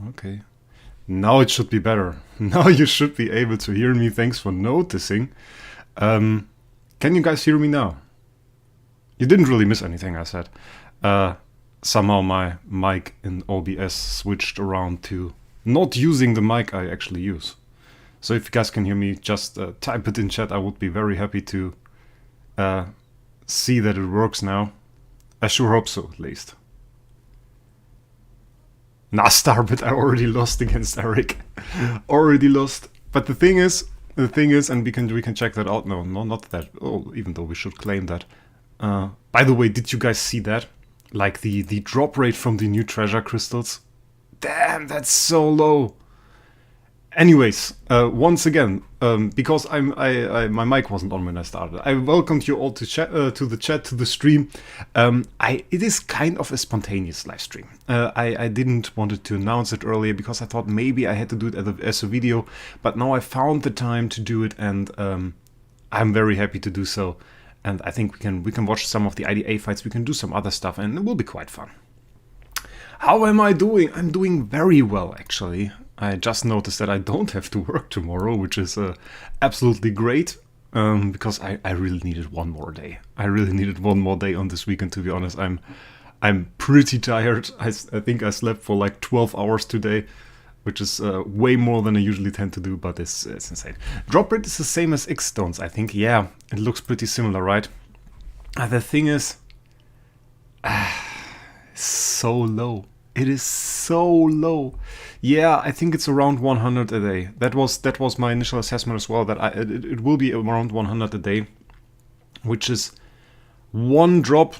Okay. Now it should be better. Now you should be able to hear me. Thanks for noticing. Can you guys hear me now? You didn't really miss anything I said. Somehow my mic in OBS switched around to not using the mic I actually use. So if you guys can hear me, just type it in chat. I would be very happy to see that it works now. I sure hope so, at least. Nah, Starbit, I already lost against Eric. Already lost. But the thing is, and we can check that out. No, not that. Oh, even though we should claim that. By the way, did you guys see that? Like the drop rate from the new treasure crystals? Damn, that's so low. Anyways, once again, because my mic wasn't on when I started, I welcomed you all to the stream. It is kind of a spontaneous live stream. I didn't want to announce it earlier because I thought maybe I had to do it as a video, but now I found the time to do it, and I'm very happy to do so. And I think we can watch some of the IDA fights. We can do some other stuff, and it will be quite fun. How am I doing? I'm doing very well, actually. I just noticed that I don't have to work tomorrow, which is absolutely great, because I really needed one more day. I really needed one more day on this weekend, to be honest. I'm pretty tired. I think I slept for like 12 hours today, which is way more than I usually tend to do, but it's insane. Drop rate is the same as X-Stones, I think. Yeah, it looks pretty similar, right? The thing is, so low. It is so low. Yeah, I think it's around 100 a day. That was my initial assessment as well, that it will be around 100 a day, which is one drop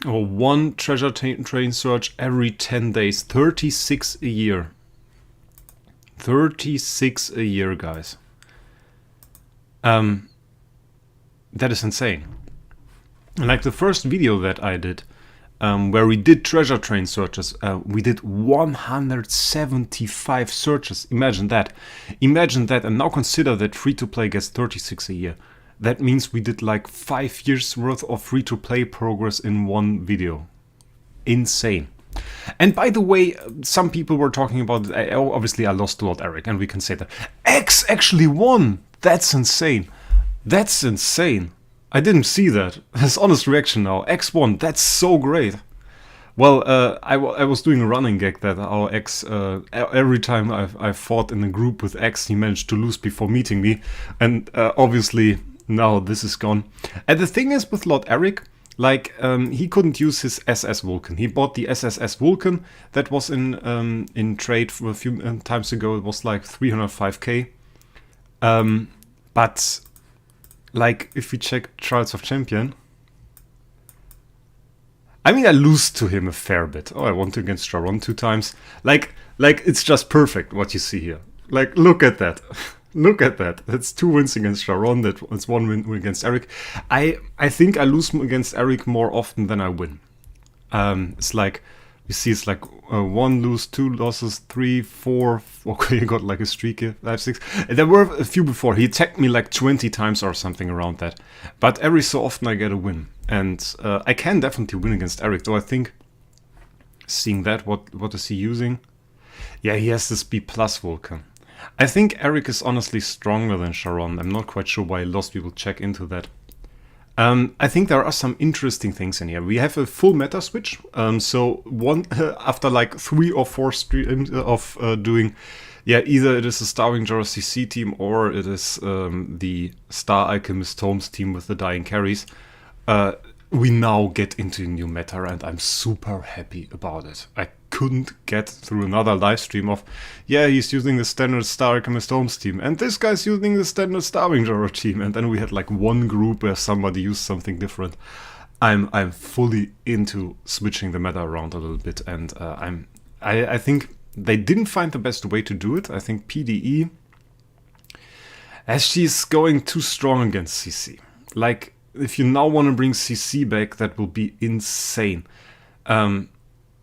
or one treasure train search every 10 days. 36 a year. 36 a year, guys. That is insane. Like the first video that I did, where we did treasure train searches, we did 175 searches. Imagine that. Imagine that, and now consider that free-to-play gets 36 a year. That means we did like 5 years worth of free-to-play progress in one video. Insane. And by the way, some people were talking about, obviously I lost to Lord Eric, and we can say that. X actually won! That's insane. That's insane. I didn't see that. His honest reaction now. X won. That's so great. Well, I was doing a running gag that our X, every time I fought in a group with X, he managed to lose before meeting me. And obviously, now this is gone. And the thing is with Lord Eric, like, he couldn't use his SS Vulcan. He bought the SSS Vulcan that was in trade for a few times ago. It was like 305k. But like, if we check Trials of Champion, I mean, I lose to him a fair bit. Oh, I won against Sharon 2 times. Like it's just perfect what you see here. Like, look at that. Look at that. That's 2 wins against Sharon. That's 1 win against Eric. I think I lose against Eric more often than I win. It's like, you see, it's like 1 lose, 2 losses, 3, 4. Okay, you got like a streak here, 5, 6. There were a few before. He attacked me like 20 times or something around that. But every so often I get a win. And I can definitely win against Eric, though I think, seeing that, what is he using? Yeah, he has this B+ Vulcan. I think Eric is honestly stronger than Sharon. I'm not quite sure why he lost. We will check into that. I think there are some interesting things in here. We have a full meta switch. So after like 3 or 4 streams of doing, yeah, either it is a Starwinger or CC team, or it is the Star Alchemist Tomes team with the dying carries. We now get into a new meta, and I'm super happy about it. I couldn't get through another live stream of, yeah, he's using the standard Star Alchemist Homes team, and this guy's using the standard Starwinger team, and then we had like one group where somebody used something different. I'm fully into switching the meta around a little bit, and I think they didn't find the best way to do it. I think PDE, as she's going too strong against CC. Like, if you now want to bring CC back, that will be insane.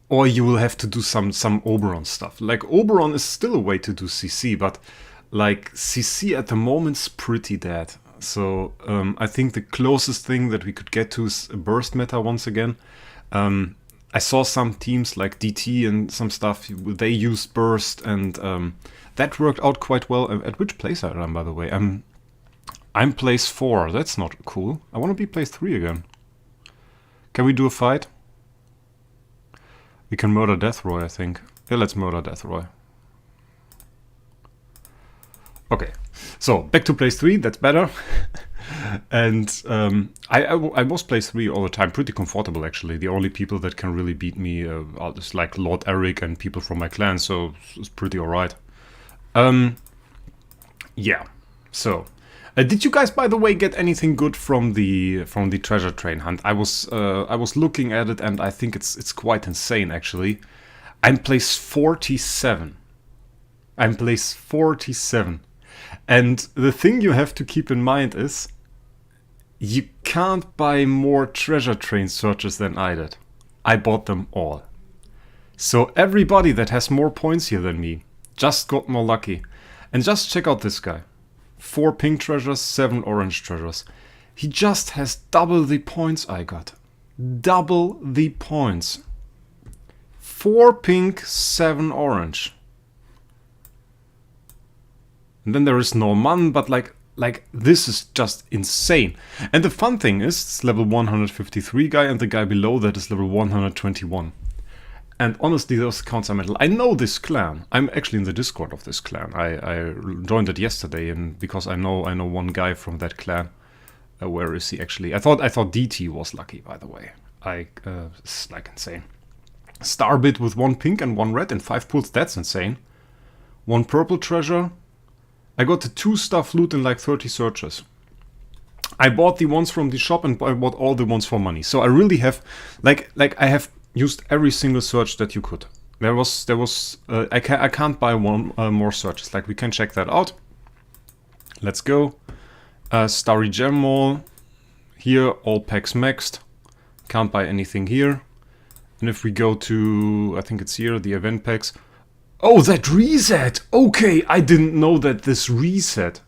Or you will have to do some Oberon stuff. Like, Oberon is still a way to do CC, but like, CC at the moment's pretty dead. So I think the closest thing that we could get to is a burst meta once again. I saw some teams like DT and some stuff, they used burst, and that worked out quite well. At which place I am, by the way? I'm place 4. That's not cool. I want to be place 3 again. Can we do a fight? We can murder Deathroy, I think. Yeah, let's murder Deathroy. Okay, so back to place 3. That's better. And I was place 3 all the time, pretty comfortable actually. The only people that can really beat me are just like Lord Eric and people from my clan, so it's pretty alright. Yeah, so did you guys, by the way, get anything good from the treasure train hunt? I was looking at it, and I think it's quite insane actually. I'm place 47. I'm place 47. And the thing you have to keep in mind is you can't buy more treasure train searches than I did. I bought them all. So everybody that has more points here than me just got more lucky. And just check out this guy. 4 pink treasures, 7 orange treasures. He just has double the points I got. Double the points. 4 pink, 7 orange. And then there is Norman, but like this is just insane. And the fun thing is, it's level 153 guy, and the guy below that is level 121. And honestly, those accounts are mental. I know this clan. I'm actually in the Discord of this clan. I joined it yesterday, and because I know one guy from that clan. Where is he actually? I thought DT was lucky, by the way. It's like insane. Starbit with 1 pink and 1 red and 5 pools. That's insane. 1 purple treasure. I got the 2 stuff loot in like 30 searches. I bought the ones from the shop, and I bought all the ones for money. So I really have, like I have used every single search that you could. There was I can't buy one more searches. Like, we can check that out. Let's go. Starry Gem Mall. Here, all packs maxed. Can't buy anything here. And if we go to, I think it's here, the event packs. Oh, that reset! Okay, I didn't know that this reset.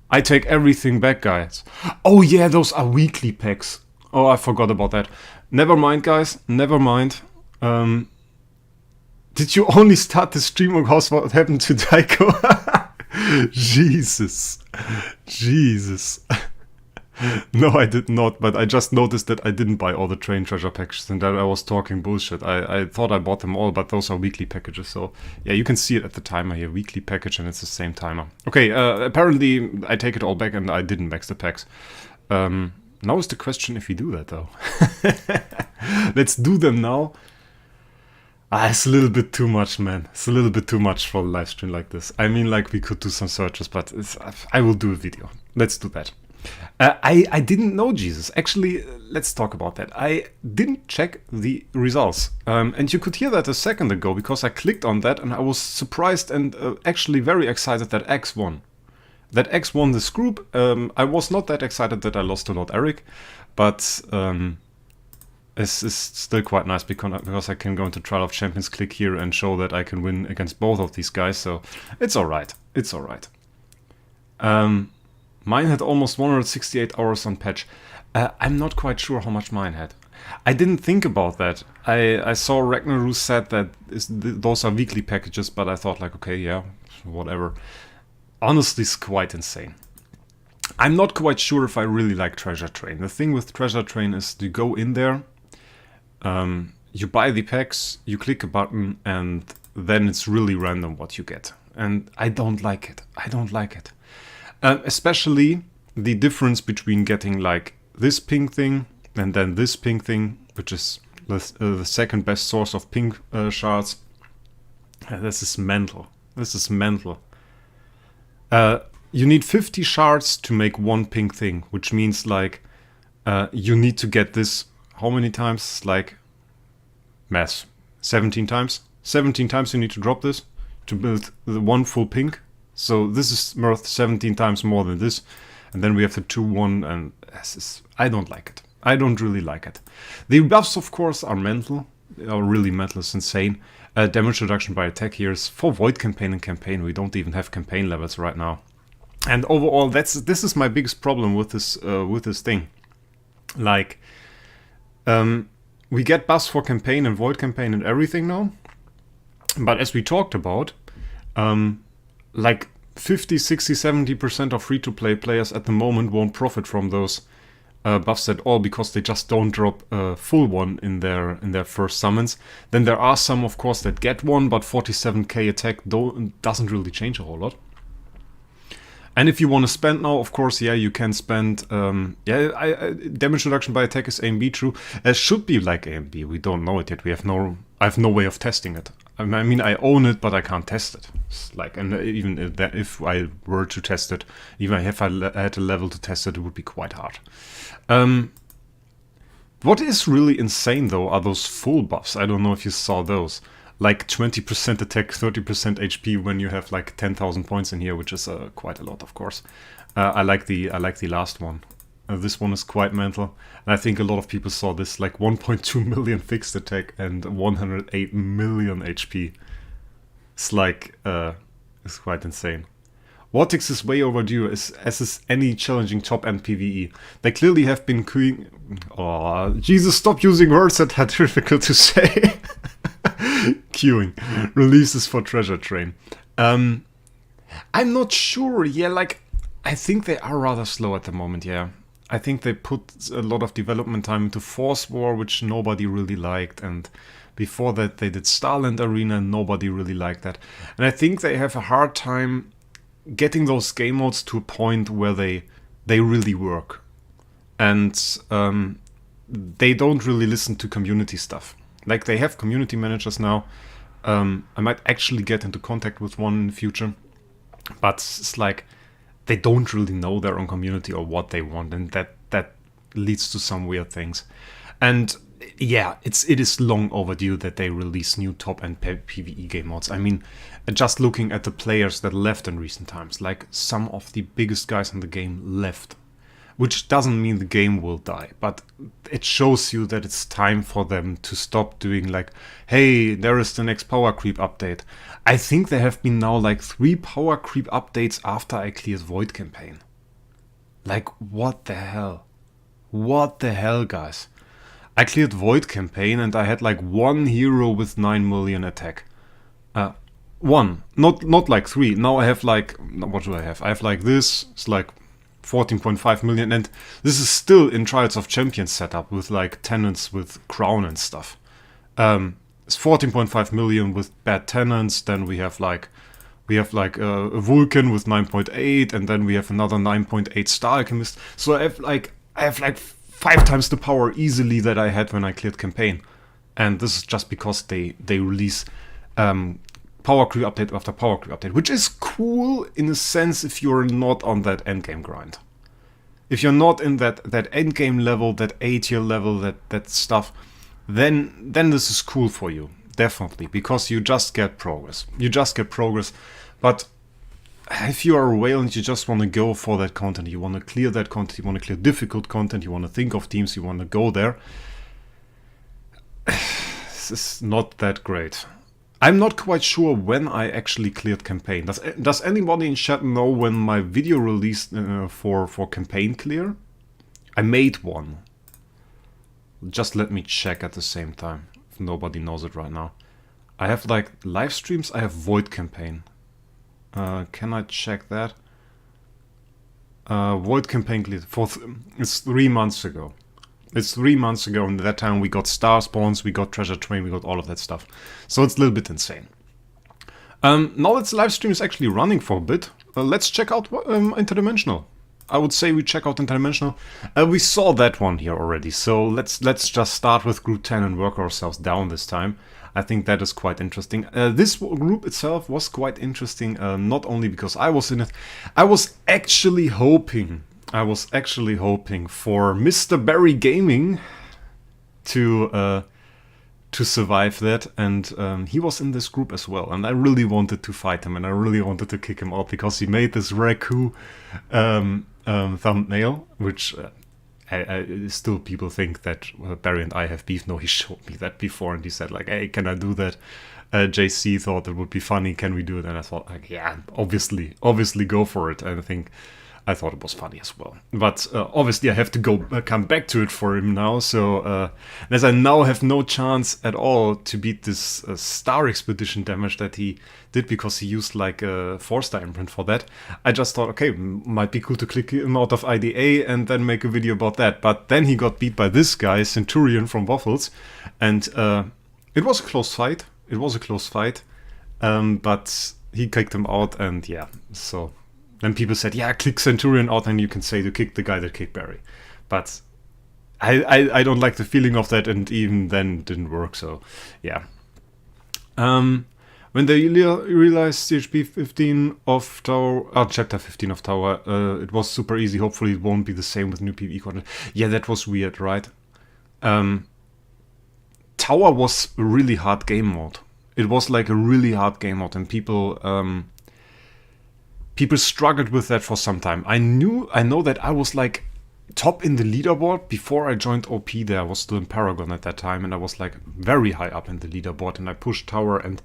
I take everything back, guys. Oh yeah, those are weekly packs. Oh, I forgot about that. Never mind, guys. Never mind. Did you only start the stream because what happened to Daiko? Jesus. Jesus. No, I did not, but I just noticed that I didn't buy all the train treasure packages and that I was talking bullshit. I thought I bought them all, but those are weekly packages, so yeah, you can see it at the timer here, weekly package, and it's the same timer. Okay, apparently I take it all back and I didn't max the packs. Now is the question if we do that, though. Let's do them now. It's a little bit too much, man. It's a little bit too much for a live stream like this. I mean, like, we could do some searches, but I will do a video. Let's do that. I didn't know, Jesus. Actually, let's talk about that. I didn't check the results. And you could hear that a second ago because I clicked on that and I was surprised and actually very excited that X won. That X won this group. I was not that excited that I lost to Lord Eric, but it's still quite nice because I can go into Trial of Champions, click here and show that I can win against both of these guys, so it's alright. It's alright. Mine had almost 168 hours on patch. I'm not quite sure how much mine had. I didn't think about that. I saw Ragnaru said that those are weekly packages, but I thought like, okay, yeah, whatever. Honestly, it's quite insane. I'm not quite sure if I really like Treasure Train. The thing with Treasure Train is you go in there, you buy the packs, you click a button, and then it's really random what you get. And I don't like it. I don't like it. Especially the difference between getting like this pink thing and then this pink thing, which is the second best source of pink shards. This is mental. This is mental. You need 50 shards to make one pink thing, which means like you need to get this how many times? Like math. 17 times? 17 times you need to drop this to build the one full pink. So this is worth 17 times more than this. And then we have the 2-1, and I don't like it. I don't really like it. The buffs, of course, are mental. They are really mental. It's insane. Damage reduction by attack here is for Void campaign and campaign. We don't even have campaign levels right now. And overall, this is my biggest problem with this thing. Like, we get buffs for campaign and void campaign and everything now. But as we talked about, like 50, 60, 70% of free-to-play players at the moment won't profit from those buffs at all because they just don't drop a full one in their first summons. Then there are some, of course, that get one, but 47k attack doesn't really change a whole lot. And if you want to spend now, of course, yeah, you can spend. Damage reduction by attack is A and B, true. It should be like A and B. We don't know it yet. I have no way of testing it. I mean, I own it, but I can't test it. It's like, and even if I were to test it, even if I had a level to test it, it would be quite hard. What is really insane though are those full buffs. I don't know if you saw those. Like 20% attack, 30% HP when you have like 10,000 points in here, which is quite a lot, of course. I like the last one. This one is quite mental. And I think a lot of people saw this, like 1.2 million fixed attack and 108 million HP. It's like, it's quite insane. Vortex is way overdue, as is any challenging top-end PvE. They clearly have been queuing... Oh, Jesus, stop using words that are difficult to say. Queuing. Releases for Treasure Train. I'm not sure. Yeah, like, I think they are rather slow at the moment, yeah. I think they put a lot of development time into Force War, which nobody really liked, and before that they did Starland Arena, and nobody really liked that. And I think they have a hard time getting those game modes to a point where they really work. And they don't really listen to community stuff. Like, they have community managers now. I might actually get into contact with one in the future. But it's like, they don't really know their own community or what they want. And that leads to some weird things. And yeah, it is long overdue that they release new top-end PvE game modes. I mean, just looking at the players that left in recent times, like some of the biggest guys in the game left. Which doesn't mean the game will die, but it shows you that it's time for them to stop doing like, hey, there is the next power creep update. I think there have been now like 3 power creep updates after I cleared Void campaign. Like, what the hell? What the hell, guys? I cleared Void campaign and I had like 1 hero with 9 million attack. One, not like 3. Now I have like, what do I have? I have like this, it's like 14.5 million, and this is still in Trials of Champions setup with like tenants with crown and stuff. It's 14.5 million with bad tenants. Then we have like a Vulcan with 9.8, and then we have another 9.8 Star Alchemist. So I have like 5 times the power easily that I had when I cleared campaign, and this is just because they release power creep update after power creep update, which is cool in a sense if you're not on that endgame grind. If you're not in that endgame level, that A-tier level, that stuff, then this is cool for you, definitely, because you just get progress. But if you are a whale and you just want to go for that content, you want to clear that content, you want to clear difficult content, you want to think of teams, you want to go there, this is not that great. I'm not quite sure when I actually cleared campaign. Does anybody in chat know when my video released for campaign clear? I made one. Just let me check at the same time, if nobody knows it right now. I have like live streams, I have Void campaign. Can I check that? Void campaign cleared it's 3 months ago. It's 3 months ago, and at that time we got Star Spawns, we got Treasure Train, we got all of that stuff. So it's a little bit insane. Now that the live stream is actually running for a bit, let's check out Interdimensional. I would say we check out Interdimensional. We saw that one here already, so let's just start with Group 10 and work ourselves down this time. I think that is quite interesting. This group itself was quite interesting, not only because I was in it. I was actually hoping for Mr. Barry Gaming to survive that, and he was in this group as well, and I really wanted to fight him, and I really wanted to kick him out because he made this Wraec thumbnail, which I still people think that Barry and I have beef. No, he showed me that before, and he said like, hey, can I do that? JC thought it would be funny, can we do it? And I thought like, yeah, obviously go for it. And I think I thought it was funny as well. But obviously I have to come back to it for him now. So as I now have no chance at all to beat this Star Expedition damage that he did because he used like a 4-star imprint for that, I just thought, okay, might be cool to click him out of IDA and then make a video about that. But then he got beat by this guy, Centurion from Waffles, and it was a close fight. It was a close fight, but he kicked him out, and yeah, so then people said, yeah, kick Centurion out, and you can say to kick the guy that kicked Barry. But I don't like the feeling of that, and even then it didn't work, so yeah. When they realized CHP 15 of Tower, Chapter 15 of Tower, it was super easy. Hopefully it won't be the same with new PvE content. Yeah, that was weird, right? Tower was a really hard game mode. It was like a really hard game mode, and people struggled with that for some time. I know that I was like top in the leaderboard before I joined OP there. I was still in Paragon at that time, and I was like very high up in the leaderboard, and I pushed Tower, and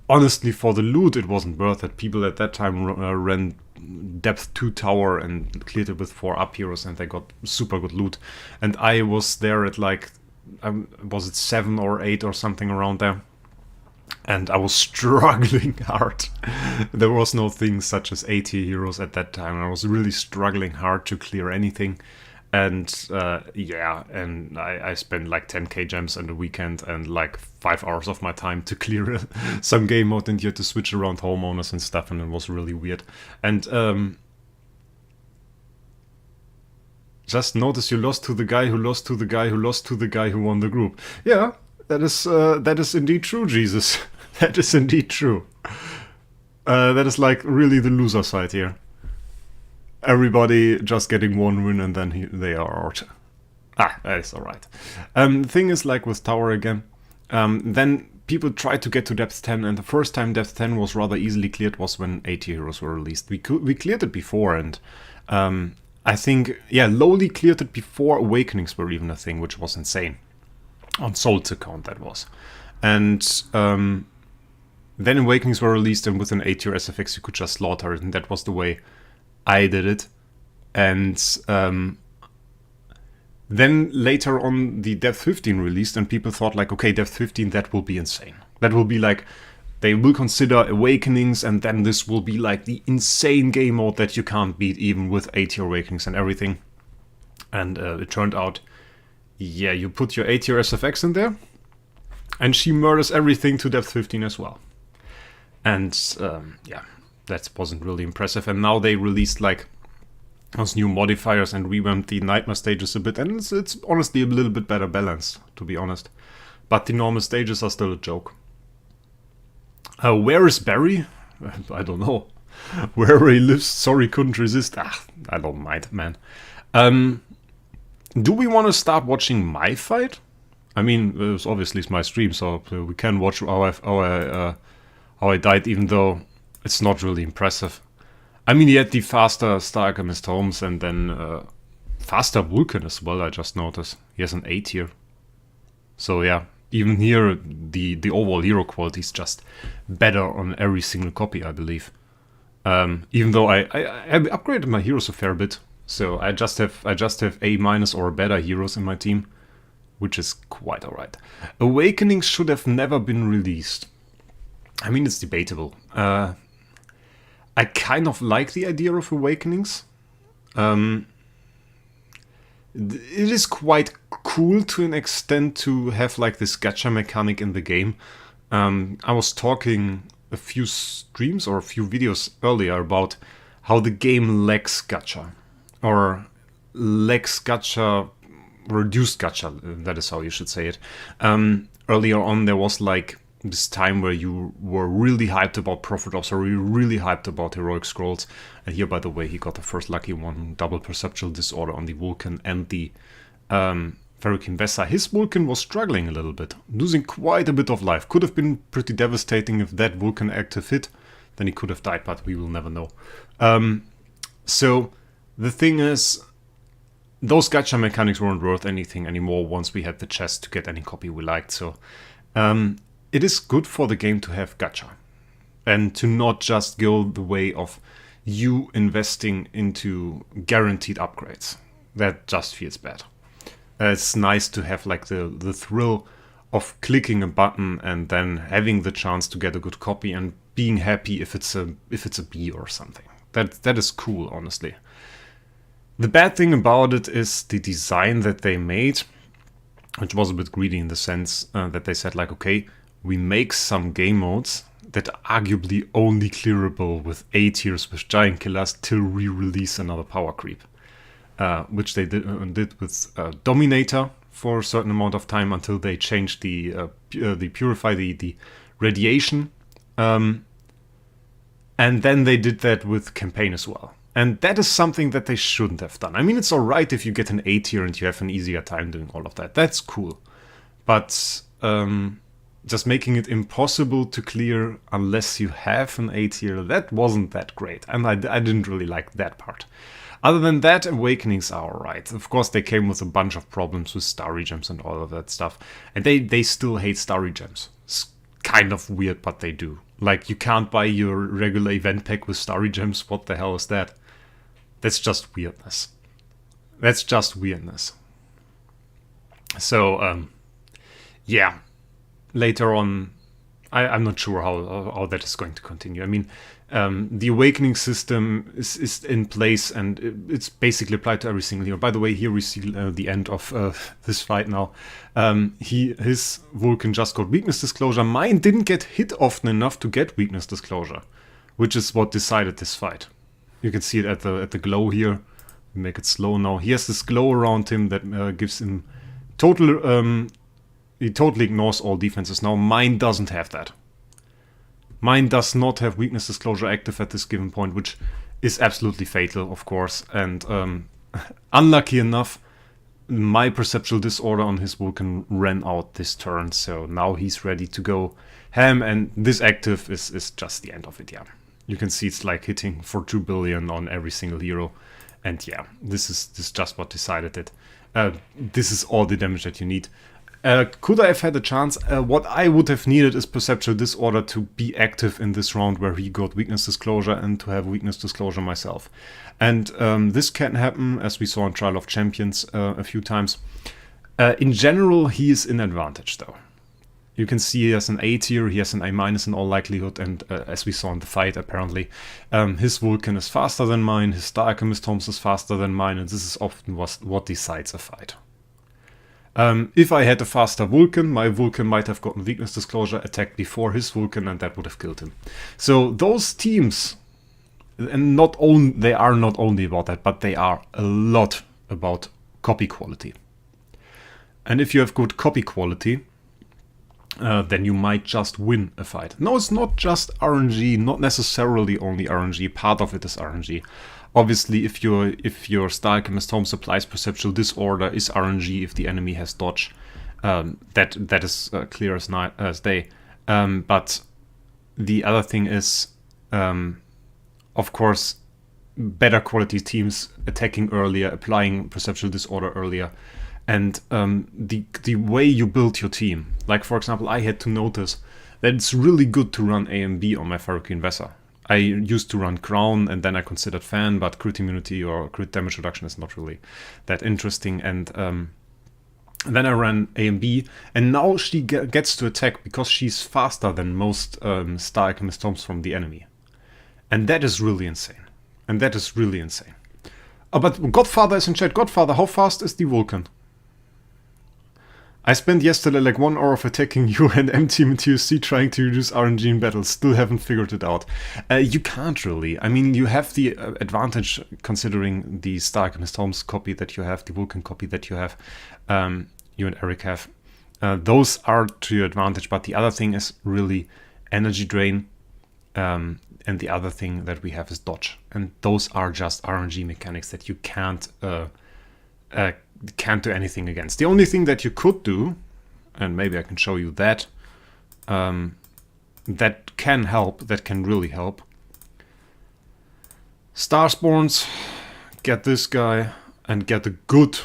honestly for the loot it wasn't worth it. People at that time ran depth 2 Tower and cleared it with 4 up heroes, and they got super good loot. And I was there at like, was it 7 or 8 or something around there? And I was struggling hard. There was no things such as 80 heroes at that time. I was really struggling hard to clear anything. And yeah, and I spent like 10k gems on the weekend and like 5 hours of my time to clear some game mode, and you had to switch around homeowners and stuff, and it was really weird. And just notice you lost to the guy who lost to the guy who lost to the guy who won the group. Yeah, that is indeed true, Jesus. That is indeed true. That is like really the loser side here. Everybody just getting 1 win and then they are out. That is alright. The thing is, like with Tower again, then people tried to get to depth 10, and the first time depth 10 was rather easily cleared was when 80 heroes were released. We cleared it before, and I think, yeah, lowly cleared it before Awakenings were even a thing, which was insane. On Soul's account, that was. And then Awakenings were released, and with an 8-tier SFX you could just slaughter it, and that was the way I did it. And then later on the Depth 15 released, and people thought like, okay, Depth 15, that will be insane. That will be like, they will consider Awakenings, and then this will be like the insane game mode that you can't beat even with 8-tier Awakenings and everything. And it turned out, yeah, you put your 8-tier SFX in there, and she murders everything to Depth 15 as well. And yeah, that wasn't really impressive. And now they released like those new modifiers and revamped the Nightmare stages a bit, and it's honestly a little bit better balanced, to be honest. But the normal stages are still a joke. Where is Barry? I don't know. Wherever he lives, sorry, couldn't resist. I don't mind, man. Do we want to start watching my fight? I mean, it's obviously it's my stream, so we can watch how I died, even though it's not really impressive. I mean, he had the faster Star Alchemist Holmes, and then faster Vulcan as well, I just noticed. He has an 8 here. So yeah, even here, the overall hero quality is just better on every single copy, I believe. Even though I upgraded my heroes a fair bit. So I just have A- or better heroes in my team, which is quite alright. Awakenings should have never been released. I mean, it's debatable. I kind of like the idea of Awakenings. It is quite cool to an extent to have like this gacha mechanic in the game. I was talking a few streams or a few videos earlier about how the game lacks gacha. Or lacks gacha, reduced gacha, that is how you should say it. Earlier on there was like this time where you were really hyped about Prophet Ops, or you were really hyped about Heroic Scrolls. And here, by the way, he got the first lucky one, Double Perceptual Disorder on the Vulcan and the Ferrokin Vessa. His Vulcan was struggling a little bit, losing quite a bit of life. Could have been pretty devastating if that Vulcan active hit, then he could have died, but we will never know. So the thing is, those gacha mechanics weren't worth anything anymore once we had the chest to get any copy we liked. So it is good for the game to have gacha, and to not just go the way of you investing into guaranteed upgrades. That just feels bad. It's nice to have like the thrill of clicking a button and then having the chance to get a good copy and being happy if it's a B or something. That is cool, honestly. The bad thing about it is the design that they made, which was a bit greedy in the sense that they said like, okay, we make some game modes that are arguably only clearable with A tiers with giant killers till we release another power creep. Which they did with Dominator for a certain amount of time until they changed the Purify, the radiation. And then they did that with Campaign as well. And that is something that they shouldn't have done. I mean, it's alright if you get an A tier and you have an easier time doing all of that. That's cool. But just making it impossible to clear unless you have an A tier, that wasn't that great. And I didn't really like that part. Other than that, Awakenings are alright. Of course, they came with a bunch of problems with Starry Gems and all of that stuff. And they still hate Starry Gems. It's kind of weird, but they do. Like, you can't buy your regular event pack with Starry Gems. What the hell is that? That's just weirdness. That's just weirdness. So, yeah. Later on, I'm not sure how that is going to continue. I mean, the Awakening system is in place and it's basically applied to every single hero. By the way, here we see the end of this fight now. His Vulcan just got Weakness Disclosure. Mine didn't get hit often enough to get Weakness Disclosure, which is what decided this fight. You can see it at the glow here. Make it slow now. He has this glow around him that gives him total... he totally ignores all defenses now. Mine doesn't have that. Mine does not have Weakness Disclosure active at this given point, which is absolutely fatal, of course. And unlucky enough, my Perceptual Disorder on his Vulcan ran out this turn. So now he's ready to go ham. And this active is just the end of it, yeah. You can see it's like hitting for 2 billion on every single hero. And yeah, this is just what decided it. This is all the damage that you need. Could I have had a chance? What I would have needed is Perceptual Disorder to be active in this round where he got Weakness Disclosure and to have Weakness Disclosure myself. And this can happen, as we saw in Trial of Champions a few times. In general, he is in advantage, though. You can see he has an A tier, he has an A- in all likelihood, and as we saw in the fight, apparently, his Vulcan is faster than mine, his Star Alchemist Holmes is faster than mine, and this is often what decides a fight. If I had a faster Vulcan, my Vulcan might have gotten Weakness Disclosure, attacked before his Vulcan, and that would have killed him. So those teams, and they are not only about that, but they are a lot about copy quality. And if you have good copy quality, then you might just win a fight. No, it's not just RNG, not necessarily only RNG, part of it is RNG. Obviously, if your Star Alchemist Holmes applies Perceptual Disorder, is RNG if the enemy has dodge. That is clear as day. But the other thing is, of course, better quality teams attacking earlier, applying Perceptual Disorder earlier, and the way you build your team. Like, for example, I had to notice that it's really good to run A and B on my Pharokian Vessel. I used to run Crown and then I considered Fan, but crit immunity or crit damage reduction is not really that interesting. And then I ran A and B, and now she gets to attack because she's faster than most Star Alchemist Holmes from the enemy. And that is really insane. Oh, but Godfather is in chat. Godfather, how fast is the Vulcan? I spent yesterday like 1 hour of attacking you and M-Team and TUC trying to reduce RNG in battles. Still haven't figured it out. You can't really. I mean, you have the advantage considering the Star Alchemist Holmes copy that you have, the Vulcan copy that you have, you and Eric have. Those are to your advantage, but the other thing is really energy drain. And the other thing that we have is dodge. And those are just RNG mechanics that you can't do anything against. The only thing that you could do, and maybe I can show you that, that can help, that can really help. Starspawns, get this guy, and get a good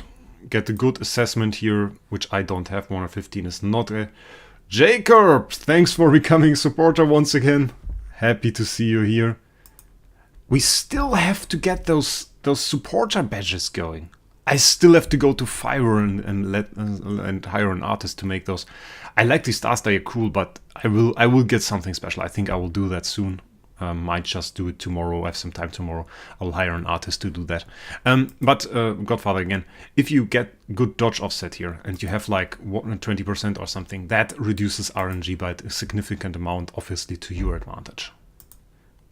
assessment here, which I don't have. 115 is not a... Jacob, thanks for becoming a supporter once again. Happy to see you here. we still have to get those supporter badges going. I still have to go to Fiverr and hire an artist to make those. I like these stars, they are cool, but I will get something special. I think I will do that soon. Might just do it tomorrow. I have some time tomorrow. I will hire an artist to do that. But Godfather again, if you get good dodge offset here and you have like 20% or something, that reduces RNG by a significant amount, obviously to your advantage.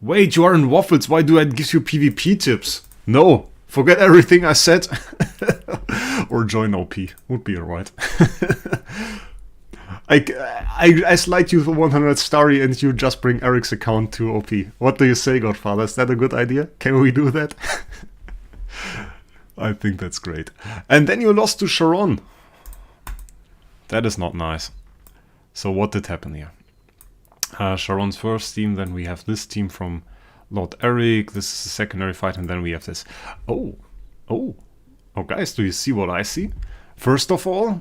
Wait, you are in Waffles. Why do I give you PvP tips? No, forget everything I said. Or join OP. Would be alright. I slide you for 100 starry and you just bring Eric's account to OP. What do you say, Godfather? Is that a good idea? Can we do that? I think that's great. And then you lost to Sharon. That is not nice. So what did happen here? Sharon's first team, then we have this team from Lord Eric. This is the secondary fight, and then we have this. Oh, guys, do you see what I see? First of all,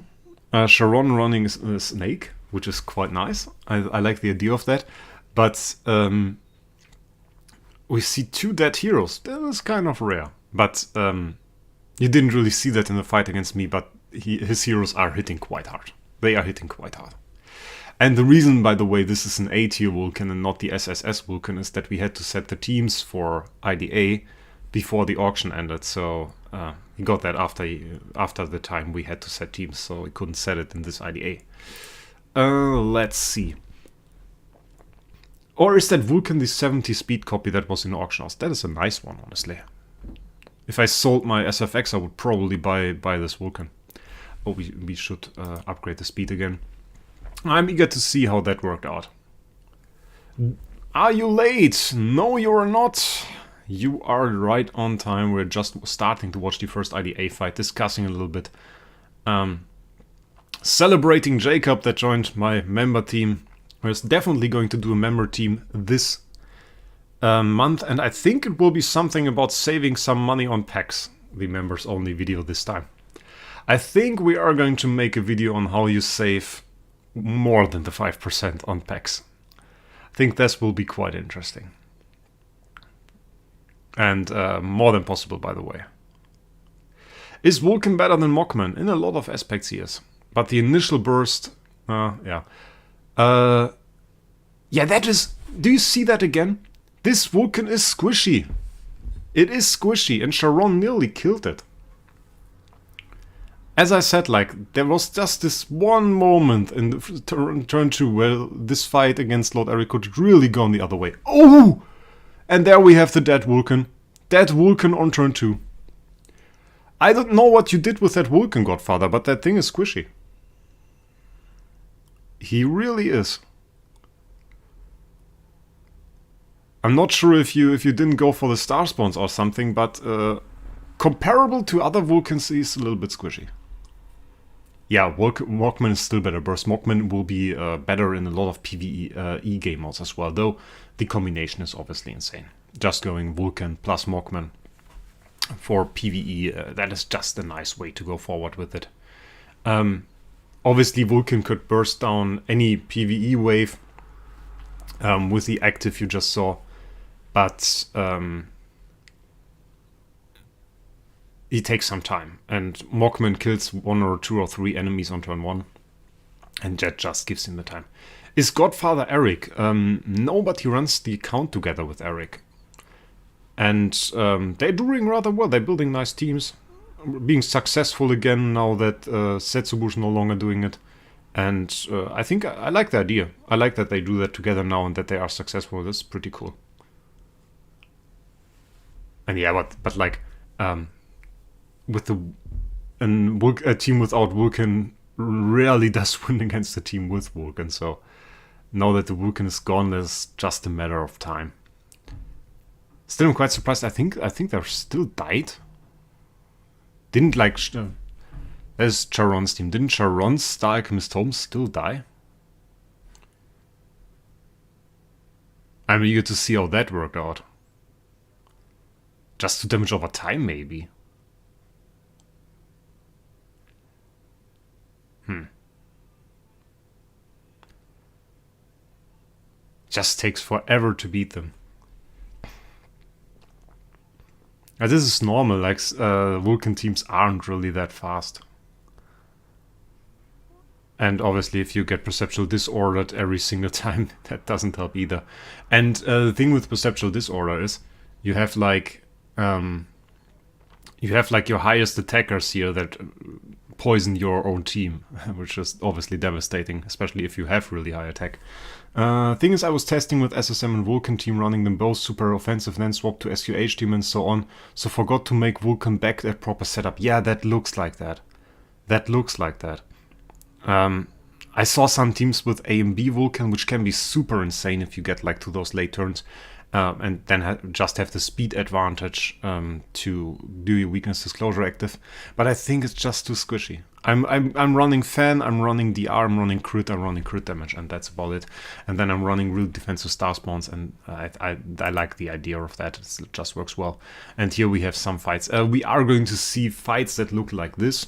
Sharon running a snake, which is quite nice. I like the idea of that. But we see 2 dead heroes. That is kind of rare. But you didn't really see that in the fight against me, but his heroes are hitting quite hard. They are hitting quite hard. And the reason, by the way, this is an A-tier Vulcan and not the SSS Vulcan is that we had to set the teams for IDA before the auction ended. So he got that after the time we had to set teams, so we couldn't set it in this IDA. Let's see. Or is that Vulcan the 70 speed copy that was in the auction house? That is a nice one, honestly. If I sold my SFX, I would probably buy this Vulcan. Oh, we should upgrade the speed again. I'm eager to see how that worked out. Are you late? No, you are not. You are right on time. We're just starting to watch the first IDA fight, discussing a little bit. Celebrating Jacob that joined my member team. We're definitely going to do a member team this month, and I think it will be something about saving some money on packs. The members only video this time. I think we are going to make a video on how you save more than the 5% on packs. I think this will be quite interesting. And more than possible, by the way. Is Vulcan better than Mockman? In a lot of aspects, he is. But the initial burst, yeah. Yeah, that is... Do you see that again? This Vulcan is squishy. It is squishy, and Sharon nearly killed it. As I said, like, there was just this one moment in the turn 2 where this fight against Lord Eric could really go the other way. Oh! And there we have the dead Vulcan. Dead Vulcan on turn 2. I don't know what you did with that Vulcan, Godfather, but that thing is squishy. He really is. I'm not sure if you didn't go for the star spawns or something, but comparable to other Vulcans, he's a little bit squishy. Yeah, Mockman is still better. Burst Mockman will be better in a lot of PvE game modes as well, though the combination is obviously insane. Just going Vulcan plus Mockman for PvE, that is just a nice way to go forward with it. Obviously, Vulcan could burst down any PvE wave with the active you just saw, but he takes some time, and Mockman kills 1 or 2 or 3 enemies on turn 1, and that just gives him the time. Is Godfather Eric? No, but he runs the account together with Eric. And they're doing rather well. They're building nice teams, being successful again now that Setsubu's no longer doing it. And I think I like the idea. I like that they do that together now and that they are successful. That's pretty cool. And yeah, but like... with a team without Vulcan rarely does win against a team with Vulcan, so now that the Vulcan is gone, it's just a matter of time. Still, I'm quite surprised. I think they're still died. Didn't like there's Charon's team. Didn't Charon's Star Alchemist Holmes still die? I'm eager to see how that worked out. Just to damage over time, maybe. Just takes forever to beat them. This is normal, like Vulcan teams aren't really that fast. And obviously if you get perceptual disordered every single time, that doesn't help either. And the thing with perceptual disorder is you have like your highest attackers here that poison your own team, which is obviously devastating, especially if you have really high attack. Thing is, I was testing with SSM and Vulcan team, running them both super offensive, then swapped to SQH team and so on, so forgot to make Vulcan back that proper setup. Yeah, that looks like that. That looks like that. I saw some teams with A and B Vulcan, which can be super insane if you get like to those late turns, and then just have the speed advantage to do your weakness disclosure active. But I think it's just too squishy. I'm running fan, I'm running DR, I'm running crit damage, and that's about it. And then I'm running real defensive star spawns, and I like the idea of that. It just works well. And here we have some fights. We are going to see fights that look like this.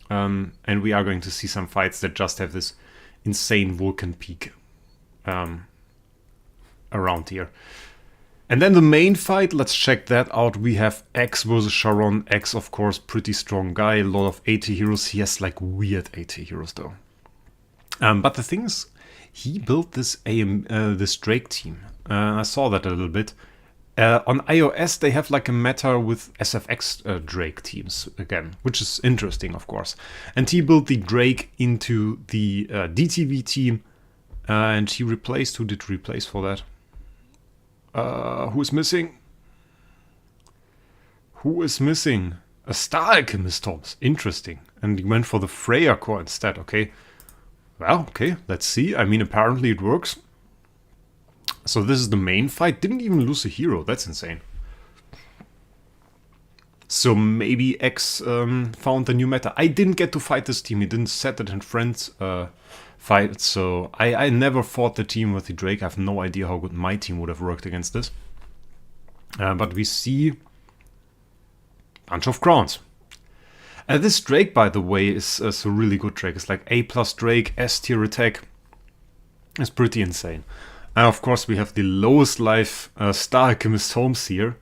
And we are going to see some fights that just have this insane Vulcan peak around here. And then the main fight, let's check that out. We have X versus Sharon. X, of course, pretty strong guy, a lot of AT heroes. He has like weird AT heroes though. But the thing is, he built this this Drake team. I saw that a little bit. On iOS, they have like a meta with SFX Drake teams again, which is interesting, of course. And he built the Drake into the DTV team, and he replaced. Who did replace for that? Who is missing? Who is missing? A Star Alchemist Toms. Interesting. And he went for the Freya core instead. Okay. Well, okay. Let's see. I mean, apparently it works. So this is the main fight. Didn't even lose a hero. That's insane. So maybe X found a new meta. I didn't get to fight this team. He didn't set it in friends fight. So I never fought the team with the Drake. I have no idea how good my team would have worked against this. But we see a bunch of crowns. This Drake, by the way, is a really good Drake. It's like A+ Drake, S tier attack. It's pretty insane. Of course, we have the lowest life Star Alchemist Holmes here.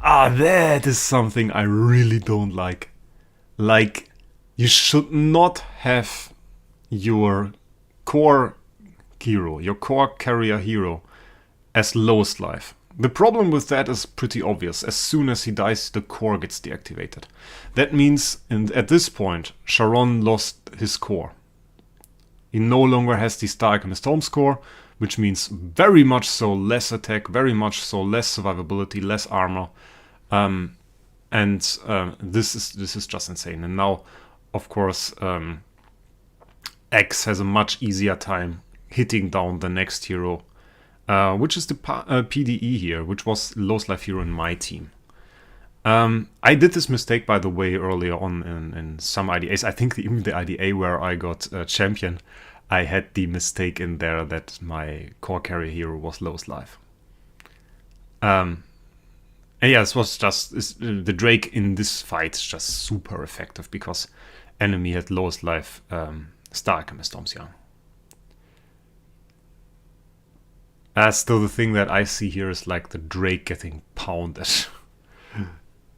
That is something I really don't like. Like, you should not have your core hero, your core carrier hero, as lowest life. The problem with that is pretty obvious. As soon as he dies, the core gets deactivated. That means, at this point, Sharon lost his core. He no longer has the Star Alchemist Holmes core, which means very much so less attack, very much so less survivability, less armor, this is just insane. And now, of course, X has a much easier time hitting down the next hero, which is the PDE here, which was lowest life hero in my team. I did this mistake, by the way, earlier on in some IDAs. I think even the IDA where I got champion, I had the mistake in there that my core carrier hero was lowest life. And yeah, this was just the Drake in this fight is just super effective because enemy had lowest life Star Alchemist Toms, yeah. Still, the thing that I see here is like the Drake getting pounded.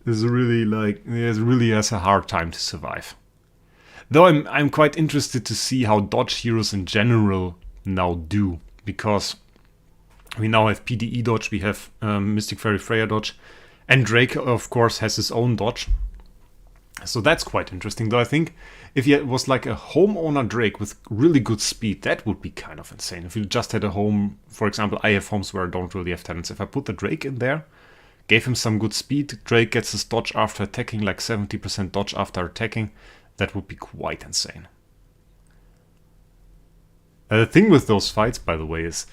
Is really like he really has a hard time to survive. Though I'm quite interested to see how dodge heroes in general now do, because we now have PDE dodge, we have Mystic Fairy Freya dodge, and Drake of course has his own dodge. So that's quite interesting. Though I think if it was like a homeowner Drake with really good speed, that would be kind of insane. If you just had a home, for example, I have homes where I don't really have tenants. If I put the Drake in there, gave him some good speed, Drake gets his dodge after attacking, like 70% dodge after attacking, that would be quite insane. The thing with those fights, by the way, is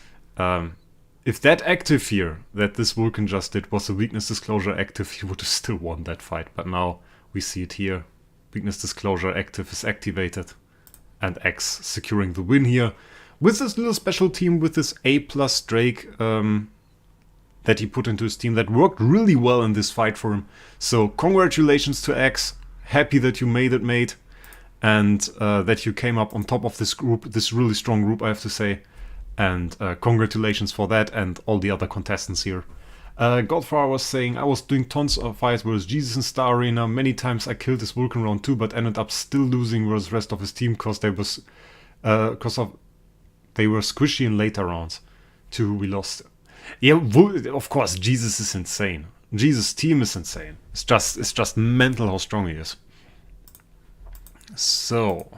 if that active here that this Vulcan just did was a weakness disclosure active, he would have still won that fight. But now we see it here. Weakness disclosure active is activated, and X securing the win here with this little special team with this A+ Drake that he put into his team that worked really well in this fight for him. So congratulations to X. Happy that you made it, mate, and that you came up on top of this group, this really strong group, I have to say. And congratulations for that and all the other contestants here. Godfather was saying, I was doing tons of fights versus Jesus in Star Arena. Many times I killed this Vulcan round 2, but ended up still losing versus the rest of his team because they were squishy in later rounds. To who we lost. Yeah, of course, Jesus is insane. Jesus' team is insane. It's just mental how strong he is. So,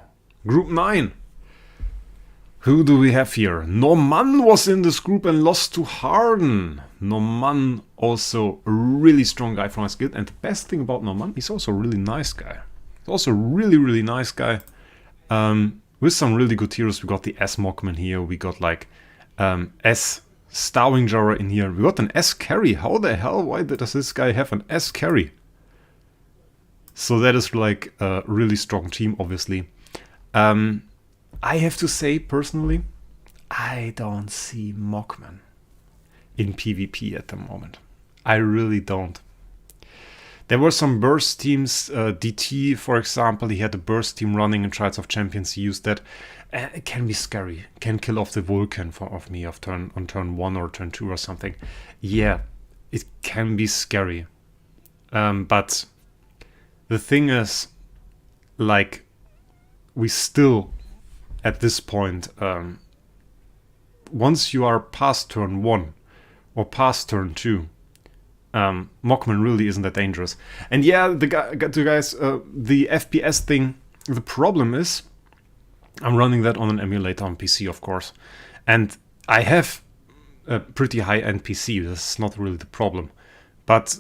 Group 9. Who do we have here? Norman was in this group and lost to Harden. Norman, also a really strong guy from his guild. And the best thing about Norman, he's also a really nice guy. He's also a really, really nice guy. With some really good heroes. We got the S Mockman here. We got like S Starwing Jara in here. We got an S carry. How the hell? Why does this guy have an S carry? So that is like a really strong team, obviously. I have to say, personally, I don't see Mockman in PvP at the moment. I really don't. There were some burst teams, DT, for example, he had a burst team running in Trials of Champions, he used that. It can be scary, can kill off the Vulcan on turn 1 or turn 2 or something. Yeah, it can be scary. But the thing is, like, we still, at this point, once you are past turn 1 or past turn 2, Mockman really isn't that dangerous. And yeah, the FPS thing, the problem is, I'm running that on an emulator on PC, of course. And I have a pretty high-end PC, that's not really the problem. But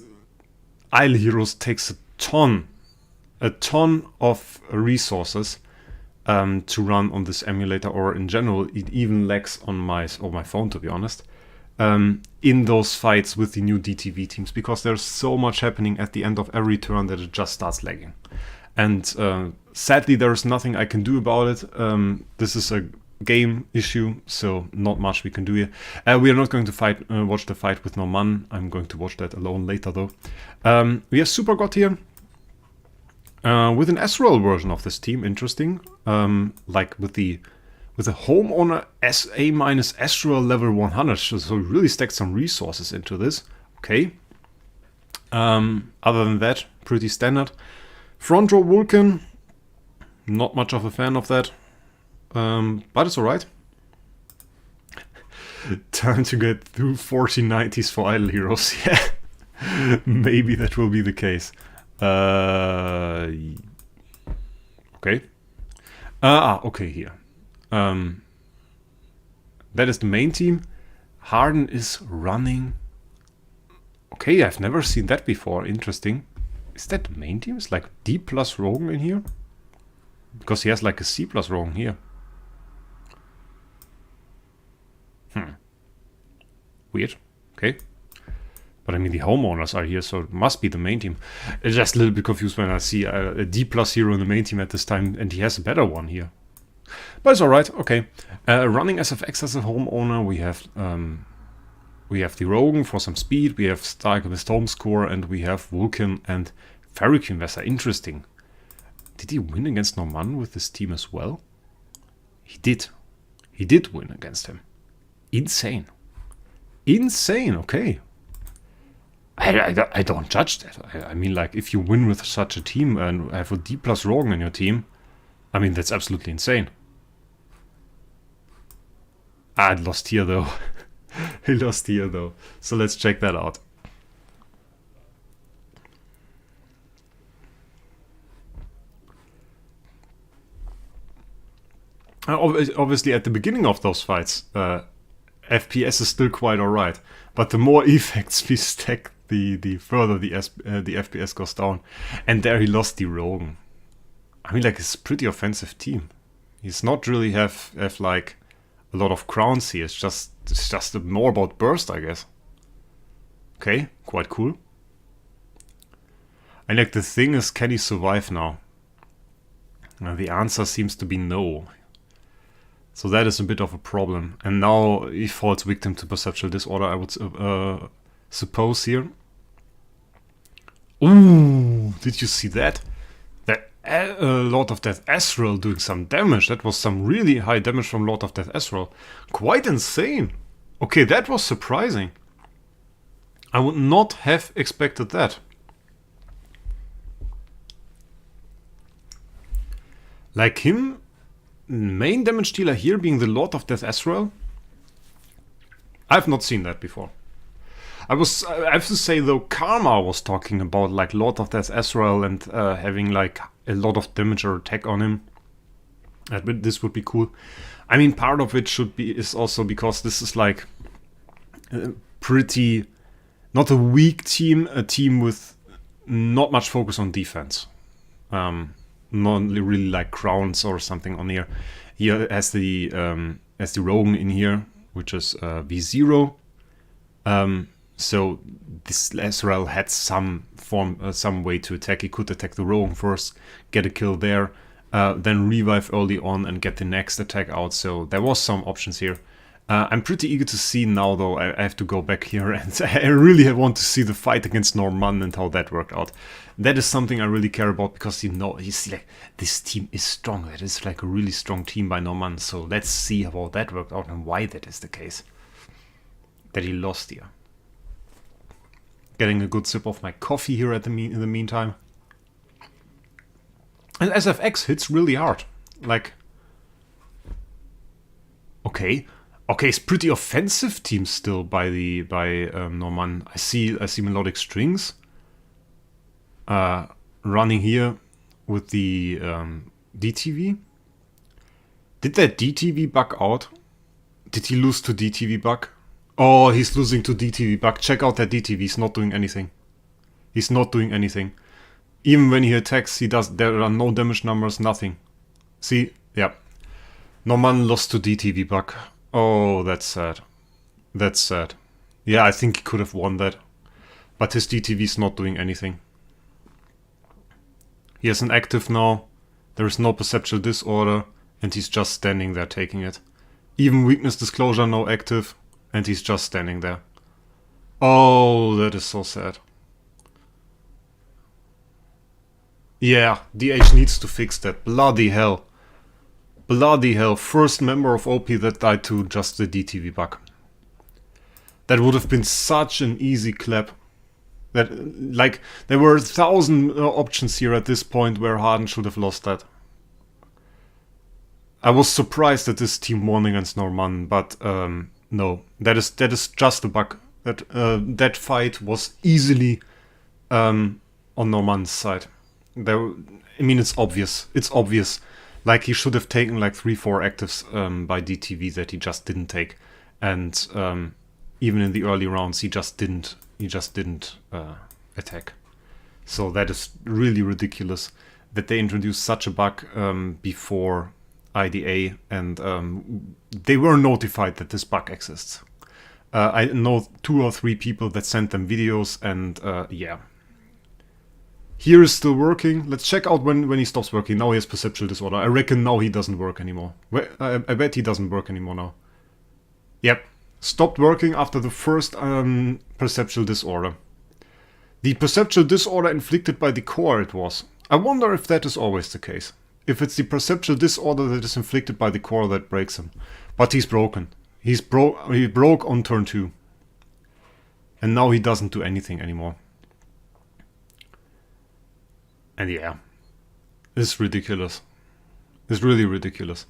Isle Heroes takes a ton of resources to run on this emulator, or in general, it even lags on my phone, to be honest, in those fights with the new DTV teams, because there's so much happening at the end of every turn that it just starts lagging. And sadly, there's nothing I can do about it. This is a game issue, so not much we can do here. We are not going to watch the fight with Norman. I'm going to watch that alone later, though. We have Super God here. With an Ezreal version of this team, interesting. Like with the homeowner SA minus Ezreal level 100, so we really stacked some resources into this. Okay. Other than that, pretty standard. Front row Vulcan, not much of a fan of that, but it's alright. Time to get through 1490s for Idle Heroes. Yeah, maybe that will be the case. Okay. Okay, here. That is the main team. Harden is running. Okay, I've never seen that before. Interesting. Is that the main team? It's like D plus Rogan in here? Because he has like a C plus Rogan here. Weird. Okay. But I mean, the homeowners are here, so it must be the main team. I'm just a little bit confused when I see a D plus hero in the main team at this time, and he has a better one here. But it's alright, okay. Running SFX as a homeowner, we have the Rogan for some speed, we have Daiko with Home Score, and we have Vulcan and Ferric Investor. Interesting. Did he win against Norman with this team as well? He did. He did win against him. Insane. Insane, okay. I don't judge that. I mean, like, if you win with such a team and have a D plus Rogan in your team, I mean, that's absolutely insane. I lost here, though. He lost here, though. So let's check that out. Obviously, at the beginning of those fights, FPS is still quite alright. But the more effects we stack, the further the FPS goes down. And there he lost the Rogan. I mean, like, it's a pretty offensive team. He's not really have like a lot of crowns here. It's just more about burst, I guess. Okay, quite cool. And like, the thing is, can he survive now? The answer seems to be no. So that is a bit of a problem. And now he falls victim to perceptual disorder, I would suppose here. Ooh, did you see that? Lord of Death Ezreal doing some damage. That was some really high damage from Lord of Death Ezreal. Quite insane. Okay, that was surprising. I would not have expected that. Like him, main damage dealer here being the Lord of Death Azrael? I've not seen that before. I have to say though, Karma was talking about like Lord of Death Azrael and having like a lot of damage or attack on him. This would be cool. I mean, part of it is also because this is like pretty, not a weak team, a team with not much focus on defense. Not really like crowns or something on here. Here has the Rogan in here, which is V0. So this Azrael had some way to attack. He could attack the Rogan first, get a kill there, then revive early on and get the next attack out. So there was some options here. I'm pretty eager to see now, though. I have to go back here, and I really want to see the fight against Norman and how that worked out. That is something I really care about, because you see, like, this team is strong. That is like a really strong team by Norman. So let's see how that worked out and why that is the case. That he lost here. Getting a good sip of my coffee here in the meantime. And SFX hits really hard. Like, okay, it's pretty offensive team still by Norman. I see melodic strings running here with the DTV. Did that DTV bug out? Did he lose to DTV bug? Oh, he's losing to DTV bug. Check out that DTV. He's not doing anything. He's not doing anything. Even when he attacks, there are no damage numbers, nothing. See? Yeah. Norman lost to DTV bug. Oh, that's sad. That's sad. Yeah, I think he could have won that. But his DTV is not doing anything. He has an active now. There is no perceptual disorder. And he's just standing there taking it. Even weakness disclosure, no active. And he's just standing there. Oh, that is so sad. Yeah, DH needs to fix that. Bloody hell. Bloody hell. First member of OP that died to just the DTV bug. That would have been such an easy clap. That, like, there were 1,000 options here at this point where Harden should have lost that. I was surprised that this team won against Norman, but no, that is just a bug. That fight was easily on Norman's side. I mean, it's obvious. It's obvious. Like, he should have taken like 3-4 actives by DTV that he just didn't take, and even in the early rounds, he just didn't attack. So that is really ridiculous that they introduced such a bug before IDA, and they were notified that this bug exists. I know 2 or 3 people that sent them videos, and yeah. Here is still working. Let's check out when he stops working. Now he has perceptual disorder. I reckon now he doesn't work anymore. I bet he doesn't work anymore now. Yep. Stopped working after the first perceptual disorder. The perceptual disorder inflicted by the core it was. I wonder if that is always the case. If it's the perceptual disorder that is inflicted by the core that breaks him. But he's broken. He broke on turn 2. And now he doesn't do anything anymore. And yeah, it's ridiculous. It's really ridiculous.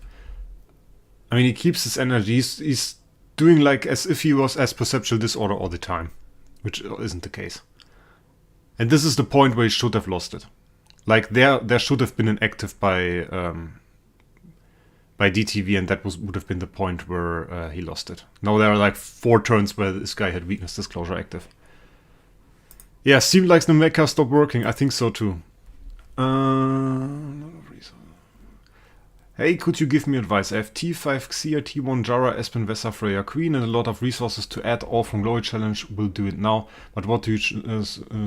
I mean, he keeps his energy. He's doing like as if he was as perceptual disorder all the time, which isn't the case. And this is the point where he should have lost it. Like there should have been an active by DTV, and that would have been the point where he lost it. Now there are like 4 turns where this guy had weakness disclosure active. Yeah, seemed like the mecha stopped working. I think so too. Hey, could you give me advice? I have T5 Xia, T1 Jara, Espen, Vesa, Freya, Queen, and a lot of resources to add. All from Glory Challenge will do it now. But what do you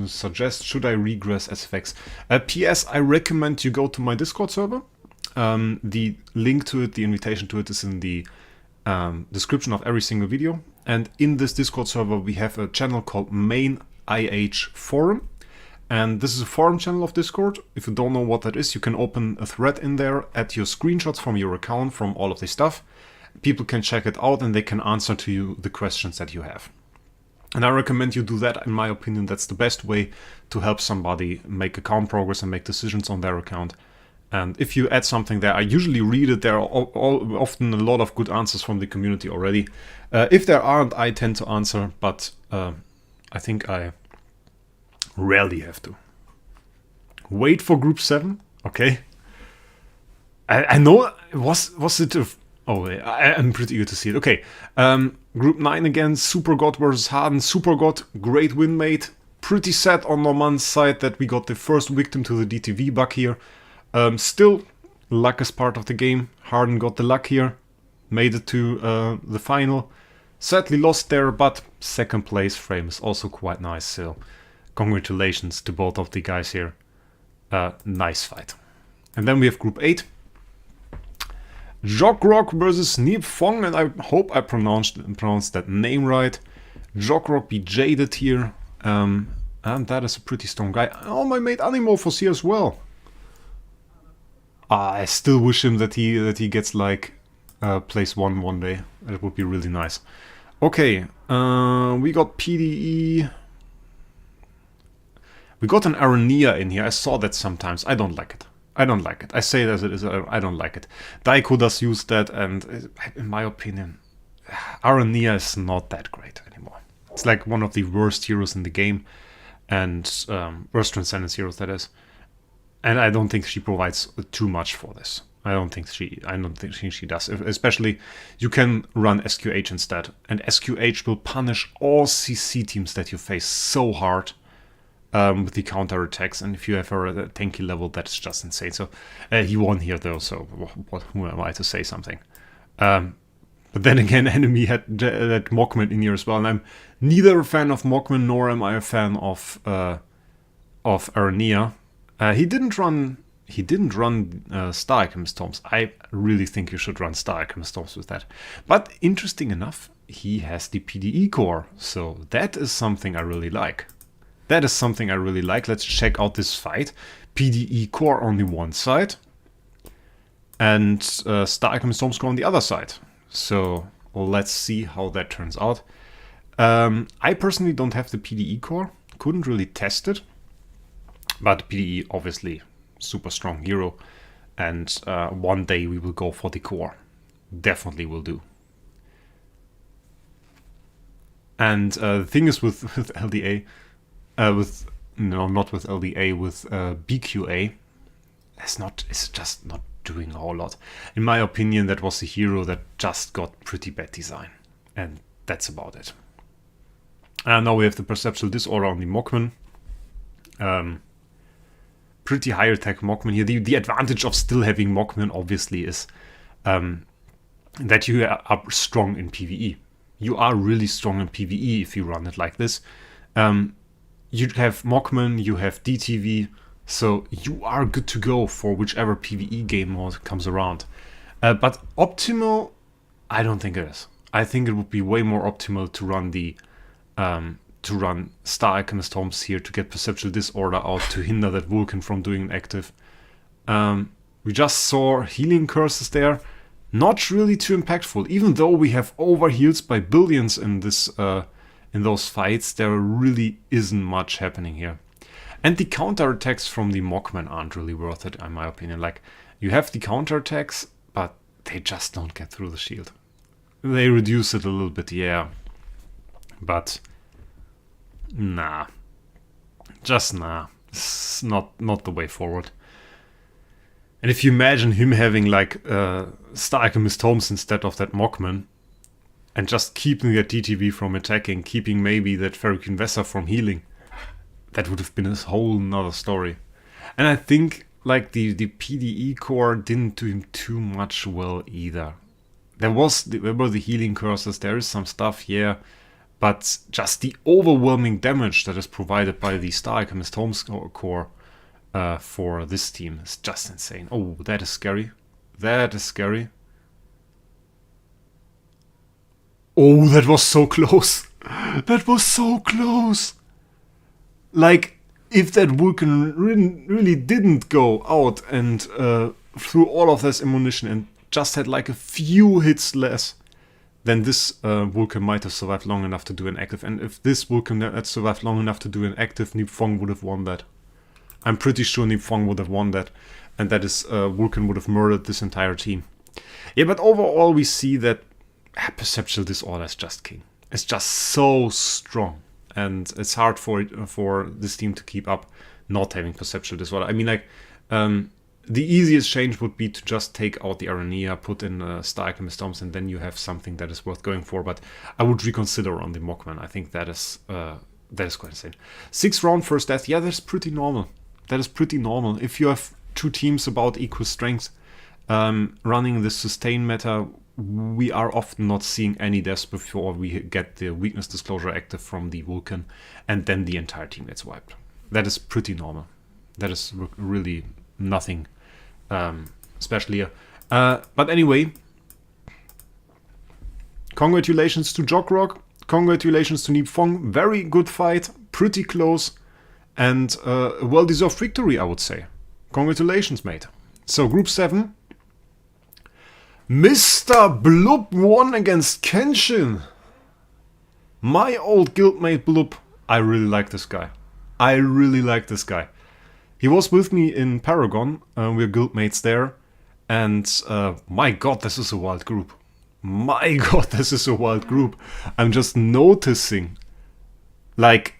suggest? Should I regress SFX? PS, I recommend you go to my Discord server. The link to it, the invitation to it is in the description of every single video. And in this Discord server, we have a channel called Main IH Forum. And this is a forum channel of Discord. If you don't know what that is, you can open a thread in there, add your screenshots from your account, from all of this stuff. People can check it out and they can answer to you the questions that you have. And I recommend you do that. In my opinion, that's the best way to help somebody make account progress and make decisions on their account. And if you add something there, I usually read it. There are often a lot of good answers from the community already. If there aren't, I tend to answer, but I think I rarely have to. Wait for group 7? Okay. I know, was it... I'm pretty eager to see it. Okay, group 9 again, Super God versus Harden. Super God, great win mate. Pretty sad on Norman's side that we got the first victim to the DTV bug here. Still, luck is part of the game. Harden got the luck here, made it to the final. Sadly lost there, but second place frame is also quite nice. So congratulations to both of the guys here. Nice fight. And then we have group 8. Jockrock versus Neep Fong, and I hope I pronounced that name right. Jockrock be jaded here, and that is a pretty strong guy. Oh, my mate Animorphos here as well. I still wish him that he gets like place 1 one day. That would be really nice. Okay, we got PDE. We got an Aranea in here. I saw that sometimes. I don't like it. I don't like it. I say it as it is. I don't like it. Daiko does use that, and in my opinion, Aranea is not that great anymore. It's like one of the worst heroes in the game, and worst Transcendence heroes, that is. And I don't think she provides too much for this. I don't think she does. Especially, you can run SQH instead, and SQH will punish all CC teams that you face so hard. With the counter attacks, and if you have her at a tanky level, that's just insane. So he won here though, so who am I to say something? But then again, enemy had that Mockman in here as well, and I'm neither a fan of Mockman nor am I a fan of Aranea. He didn't run Star Alchemist Tomes. I really think you should run Star Alchemist Tomes with that. But interesting enough, he has the PDE core, so that is something I really like. Let's check out this fight. PDE core on the one side, and Star Alchemist Tomes core on the other side. So let's see how that turns out. I personally don't have the PDE core. Couldn't really test it. But PDE, obviously, super strong hero. And one day we will go for the core. Definitely will do. And the thing is with LDA... not with LDA, with BQA, it's just not doing a whole lot. In my opinion, that was a hero that just got pretty bad design, and that's about it. And now we have the Perceptual Disorder on the Mockman. Pretty high attack Mockman here. The advantage of still having Mockman, obviously, is that you are strong in PvE. You are really strong in PvE if you run it like this. You have Mockman, you have DTV, so you are good to go for whichever PvE game mode comes around. But optimal, I don't think it is. I think it would be way more optimal to run Star Alchemist Tomes here to get Perceptual Disorder out to hinder that Vulcan from doing an active. We just saw healing curses there. Not really too impactful, even though we have overheals by billions in this in those fights. There really isn't much happening here. And the counterattacks from the Mockman aren't really worth it, in my opinion. Like, you have the counterattacks, but they just don't get through the shield. They reduce it a little bit, yeah. But, nah. Just nah. It's not the way forward. And if you imagine him having, like, Star Alchemist Tomes instead of that Mockman, and just keeping that DTV from attacking, keeping maybe that Ferrokin Vessa from healing, that would have been a whole nother story. And I think like the PDE core didn't do him too much well either. There were the healing curses, there is some stuff, yeah, but just the overwhelming damage that is provided by the Star Alchemist Tomes core for this team is just insane. Oh, that is scary. That is scary. Oh, that was so close. That was so close. Like, if that Vulcan really didn't go out and threw all of this ammunition and just had like a few hits less, then this Vulcan might have survived long enough to do an active. And if this Vulcan had survived long enough to do an active, Nip Fong would have won that. I'm pretty sure Nip Fong would have won that. And that is, Vulcan would have murdered this entire team. Yeah, but overall we see that perceptual disorder is just king. It's just so strong. And it's hard for this team to keep up not having perceptual disorder. I mean, like, the easiest change would be to just take out the Aranea, put in Star Alchemist Storms, and then you have something that is worth going for. But I would reconsider on the Mockman. I think that is quite insane. 6th round first death. Yeah, that's pretty normal. That is pretty normal. If you have two teams about equal strength running the sustain meta, we are often not seeing any deaths before we get the weakness disclosure active from the Vulcan, and then the entire team gets wiped. That is pretty normal. That is really nothing special here. But anyway, congratulations to Jockrock. Congratulations to Nip Fong. Very good fight. Pretty close. And a well-deserved victory, I would say. Congratulations, mate. So, Group 7. Mr. Blub won against Kenshin. My old guildmate Blub. I really like this guy. I really like this guy. He was with me in Paragon. We're guildmates there. And my god, this is a wild group. My god, this is a wild group. I'm just noticing. Like,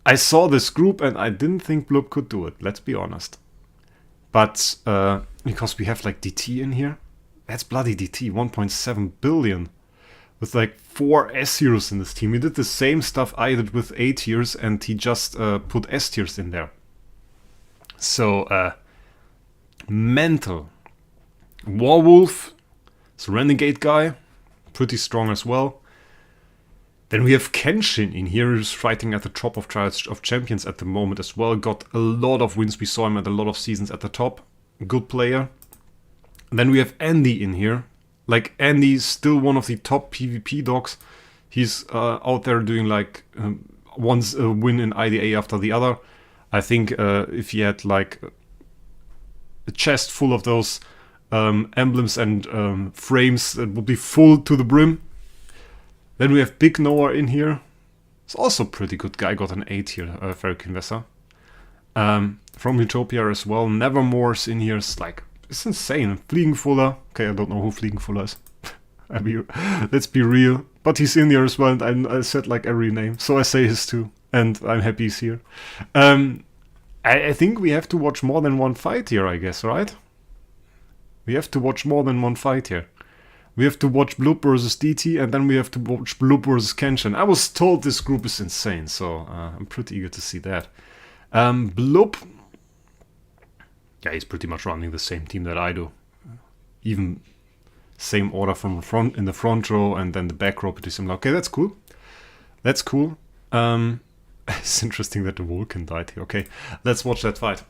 I saw this group and I didn't think Blub could do it. Let's be honest. But because we have like DT in here. That's bloody DT, 1.7 billion. With like 4 S tiers in this team. He did the same stuff I did with A tiers and he just put S tiers in there. So, mental. Warwolf, it's a renegade guy. Pretty strong as well. Then we have Kenshin in here, who's fighting at the top of Trials of Champions at the moment as well. Got a lot of wins. We saw him at a lot of seasons at the top. Good player. Then we have Andy in here. Like, Andy's still one of the top PvP dogs. He's out there doing like one win in IDA after the other. I think if he had like a chest full of those emblems and frames, it would be full to the brim. Then we have Big Noah in here. He's also a pretty good guy. Got an 8 here, Ferric Investor. From Utopia as well. Nevermore's in here. It's insane. Fliegenfuller. Okay, I don't know who Fliegenfuller is. Let's be real. But he's in here as well, and I said like every name. So I say his too. And I'm happy he's here. I think we have to watch more than one fight here, I guess, right? We have to watch more than one fight here. We have to watch Blub versus DT, and then we have to watch Blub versus Kenshin. I was told this group is insane, so I'm pretty eager to see that. Blub... Yeah, he's pretty much running the same team that I do. Even same order from in the front row, and then the back row pretty similar. Okay, that's cool. That's cool. It's interesting that the Vulcan died here. Okay, let's watch that fight.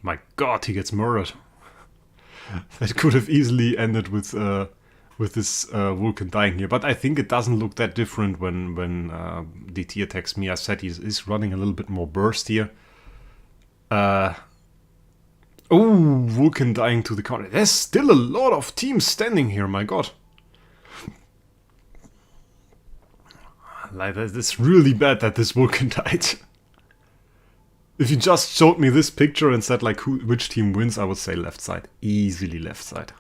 My god, he gets murdered. That could have easily ended with this Vulcan dying here. But I think it doesn't look that different when DT attacks me. I said he's running a little bit more burst here. Oh, Vulcan dying to the counter. There's still a lot of teams standing here, my god. Like, it's really bad that this Vulcan died. If you just showed me this picture and said like which team wins, I would say left side. Easily left side.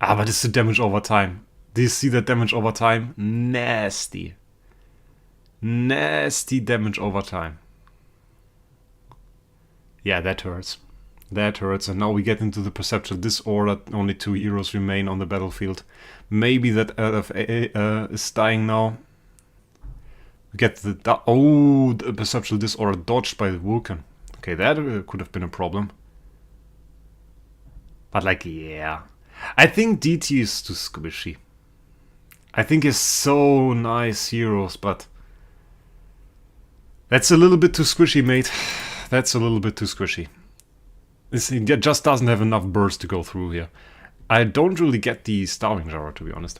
Ah, but it's the damage over time. Do you see that damage over time? Nasty. Nasty damage over time. Yeah, that hurts. That hurts. And now we get into the perceptual disorder. Only 2 heroes remain on the battlefield. Maybe that LFA is dying now. Get the perceptual disorder dodged by the Vulcan. Okay, that could have been a problem. But like, yeah. I think DT is too squishy. I think he's so nice heroes, but... That's a little bit too squishy, mate. That's a little bit too squishy. He just doesn't have enough burst to go through here. I don't really get the Starving Jar, to be honest.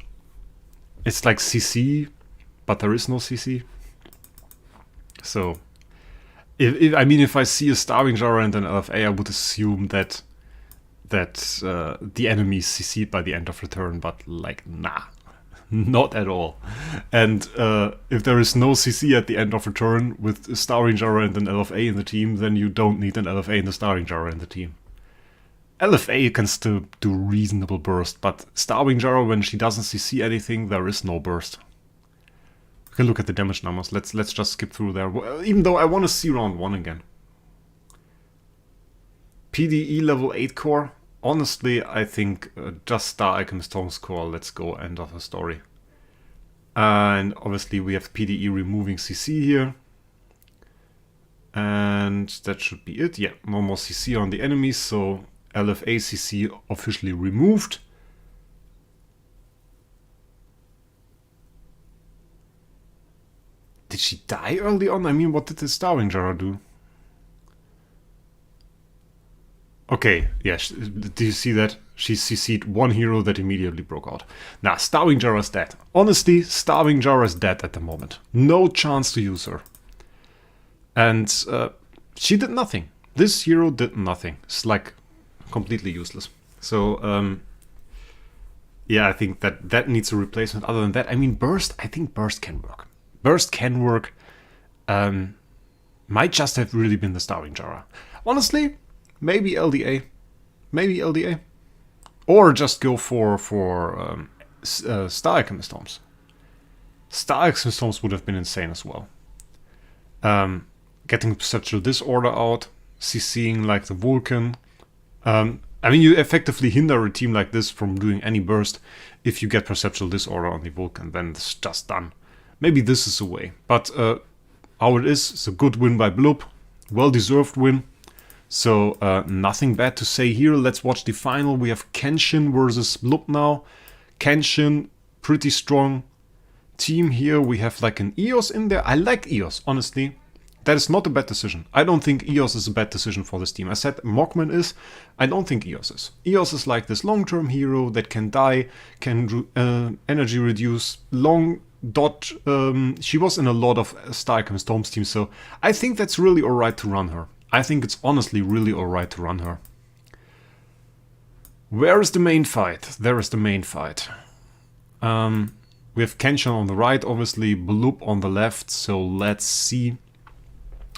It's like CC, but there is no CC. So, if I see a Starving Jar and an LFA, I would assume that the enemy is CC'd by the end of return, but like, nah. Not at all. And if there is no CC at the end of return with a Starving Jar and an LFA in the team, then you don't need an LFA and a Starving Jar in the team. LFA can still do reasonable burst, but Starving Jar, when she doesn't CC anything, there is no burst. We can look at the damage numbers. Let's just skip through there. Even though I want to see round 1 again. PDE level 8 core. Honestly, I think just Star Alchemist Tomes core. Let's go, end of the story. And obviously we have PDE removing CC here. And that should be it. Yeah, no more CC on the enemies, so LFA CC officially removed. Did she die early on? I mean, what did the Starving Jar do? Okay, yeah, do you see that? She CC'd one hero that immediately broke out. Nah, Starving Jar is dead. Honestly, Starving Jar is dead at the moment. No chance to use her. And she did nothing. This hero did nothing. It's like completely useless. So, yeah, I think that needs a replacement. Other than that, I mean, Burst, I think Burst can work. Burst can work. Might just have really been the Starving Jar. Honestly, maybe LDA. Maybe LDA. Or just go for Star Alchemist Tomes. Star Alchemist Tomes would have been insane as well. Getting Perceptual Disorder out, CCing like the Vulcan. I mean, you effectively hinder a team like this from doing any burst. If you get Perceptual Disorder on the Vulcan, then it's just done. Maybe this is a way. But how it is, it's a good win by Bloop. Well-deserved win. So nothing bad to say here. Let's watch the final. We have Kenshin versus Bloop now. Kenshin, pretty strong team here. We have like an EOS in there. I like EOS, honestly. That is not a bad decision. I don't think EOS is a bad decision for this team. I said Mockman is. I don't think EOS is. EOS is like this long-term hero that can die, can energy reduce, long dodge. She was in a lot of Star Alchemist Tomes teams, so I think that's really alright to run her. I think it's honestly really alright to run her. Where is the main fight? There is the main fight. We have Kenshin on the right, obviously, Bloop on the left, so let's see.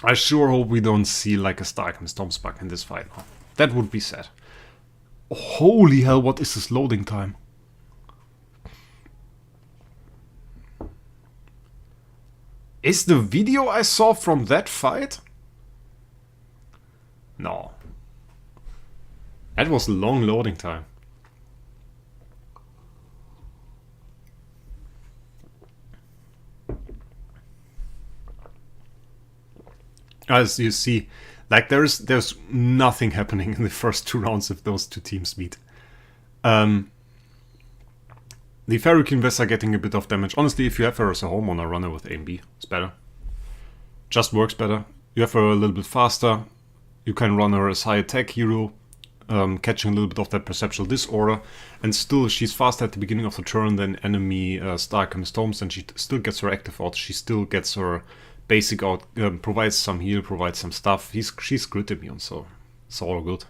I sure hope we don't see like a Star Alchemist Tomes bug in this fight. That would be sad. Holy hell, what is this loading time? Is the video I saw from that fight? No. That was a long loading time. As you see, like there's nothing happening in the first 2 rounds if those 2 teams meet. The Ferrokin Vest are getting a bit of damage. Honestly, if you have her as a homeowner, run her with A and B. It's better. Just works better. You have her a little bit faster. You can run her as high attack hero, catching a little bit of that perceptual disorder. And still, she's faster at the beginning of the turn than enemy Star Alchemist Tomes, and she still gets her active out. She still gets her basic out, provides some heal, provides some stuff. She's crit immune, so it's all good.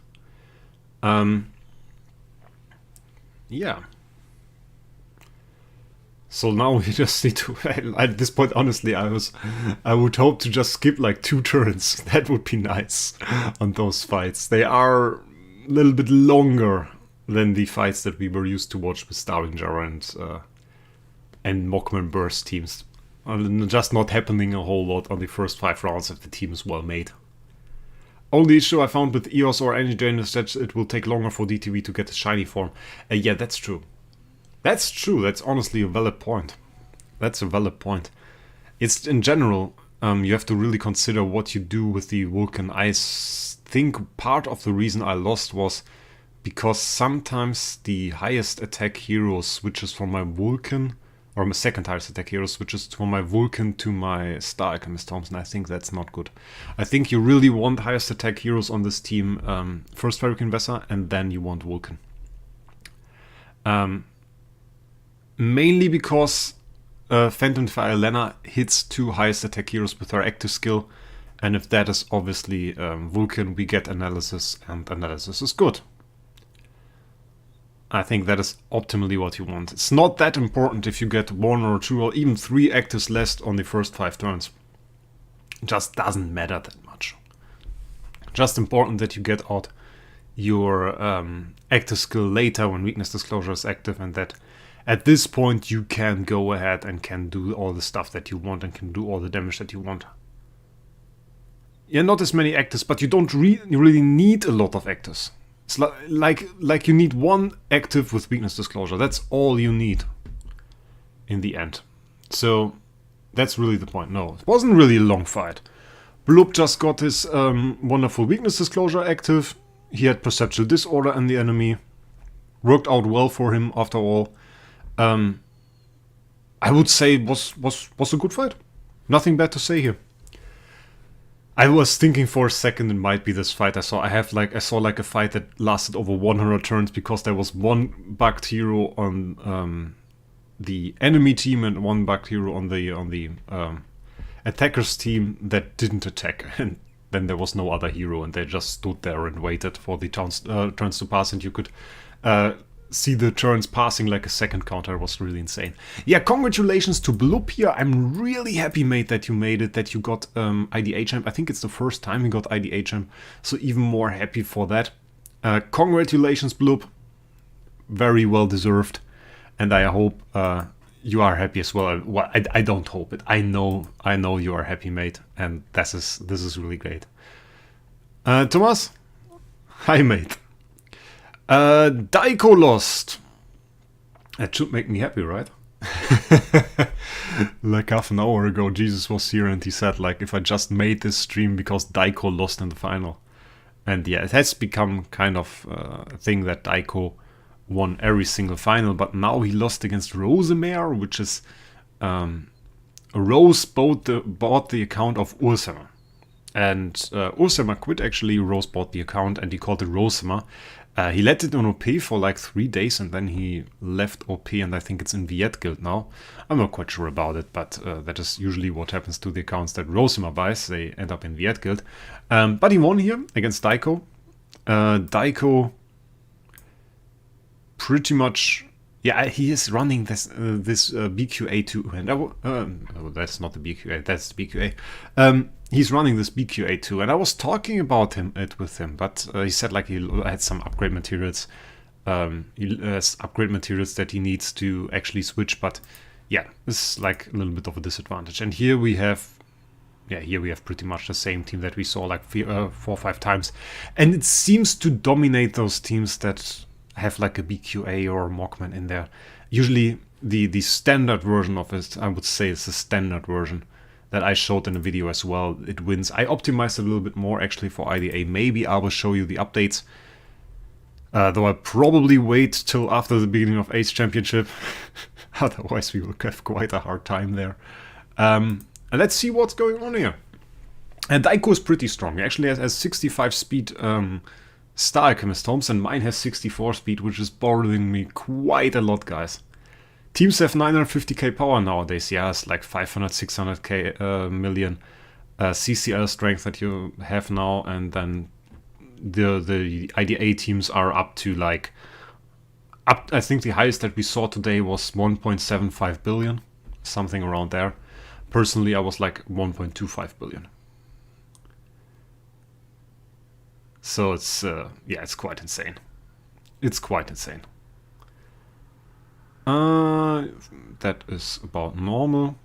Yeah. So now we just need to, at this point, honestly, I would hope to just skip like 2 turns. That would be nice on those fights. They are a little bit longer than the fights that we were used to watch with Starving Jar and Mockman Burst teams. Just not happening a whole lot on the first 5 rounds if the team is well made. Only issue I found with EOS or any drain is that it will take longer for DTV to get a shiny form. Yeah, that's true. That's true. That's honestly a valid point. That's a valid point. It's in general, you have to really consider what you do with the Vulcan. I think part of the reason I lost was because sometimes the highest attack hero switches from my Vulcan, or my second highest attack hero switches from my Vulcan to my Star Alchemist Tomes, and I think that's not good. I think you really want highest attack heroes on this team, first Ferrokin Vessel, and then you want Vulcan. Mainly because Phantom Fire Lena hits 2 highest attack heroes with her active skill, and if that is obviously Vulcan, we get analysis, and analysis is good. I think that is optimally what you want. It's not that important if you get 1 or 2 or even 3 actives less on the first 5 turns. It just doesn't matter that much. Just important that you get out your active skill later when weakness disclosure is active, and that at this point you can go ahead and can do all the stuff that you want and can do all the damage that you want. Yeah, not as many actives, but you don't really need a lot of actives. It's like you need 1 active with weakness disclosure. That's all you need in the end. So that's really the point. No, it wasn't really a long fight. Bloop just got his wonderful weakness disclosure active. He had perceptual disorder in the enemy. Worked out well for him after all. I would say it was a good fight. Nothing bad to say here. I was thinking for a second it might be this fight I saw. I saw a fight that lasted over 100 turns because there was 1 bugged hero on the enemy team and 1 bugged hero on the attackers team that didn't attack, and then there was no other hero, and they just stood there and waited for the turns to pass, and you could see the turns passing like a second counter. It was really insane. Yeah, congratulations to Bloop here. I'm really happy, mate, that you made it, that you got IDA champ. I think it's the first time you got IDA champ, so even more happy for that. Congratulations, Bloop. Very well deserved, and I hope you are happy as well. Well, I don't hope it. I know you are happy, mate, and this is really great. Thomas, hi, mate. Daiko lost. That should make me happy, right? Like half an hour ago, Jesus was here and he said, like, if I just made this stream because Daiko lost in the final. And yeah, it has become kind of a thing that Daiko won every single final, but now he lost against Rosema, which is Rose bought the account of Rosema. And Rosema quit actually. Rose bought the account and he called it Rosema. He let it on OP for like 3 days and then he left OP, and I think it's in Viet Guild now. I'm not quite sure about it, but that is usually what happens to the accounts that Rosema buys. They end up in Viet Guild. But he won here against Daiko. Daiko pretty much... Yeah, he is running this BQA2, and that's not the BQA, that's the BQA. He's running this BQA2, and I was talking about it with him, but he said like he had some upgrade materials. He has upgrade materials that he needs to actually switch, but yeah, this is like a little bit of a disadvantage. And here we have, pretty much the same team that we saw like 4 or 5 times, and it seems to dominate those teams that have like a BQA or a Mockman in there. Usually the standard version of it, I would say it's the standard version that I showed in the video as well. It wins. I optimized a little bit more actually for IDA. Maybe I will show you the updates. Though I'll probably wait till after the beginning of Ace Championship. Otherwise we will have quite a hard time there. And let's see what's going on here. And Daiko is pretty strong. He actually has 65 speed Star Alchemist Homes, and mine has 64 speed, which is bothering me quite a lot, guys. Teams have 950k power nowadays. Yeah, it's like 500, 600k million CCL strength that you have now, and then the IDA teams are up to like I think the highest that we saw today was 1.75 billion, something around there. Personally, I was like 1.25 billion. So it's yeah, it's quite insane. It's quite insane. That is about normal.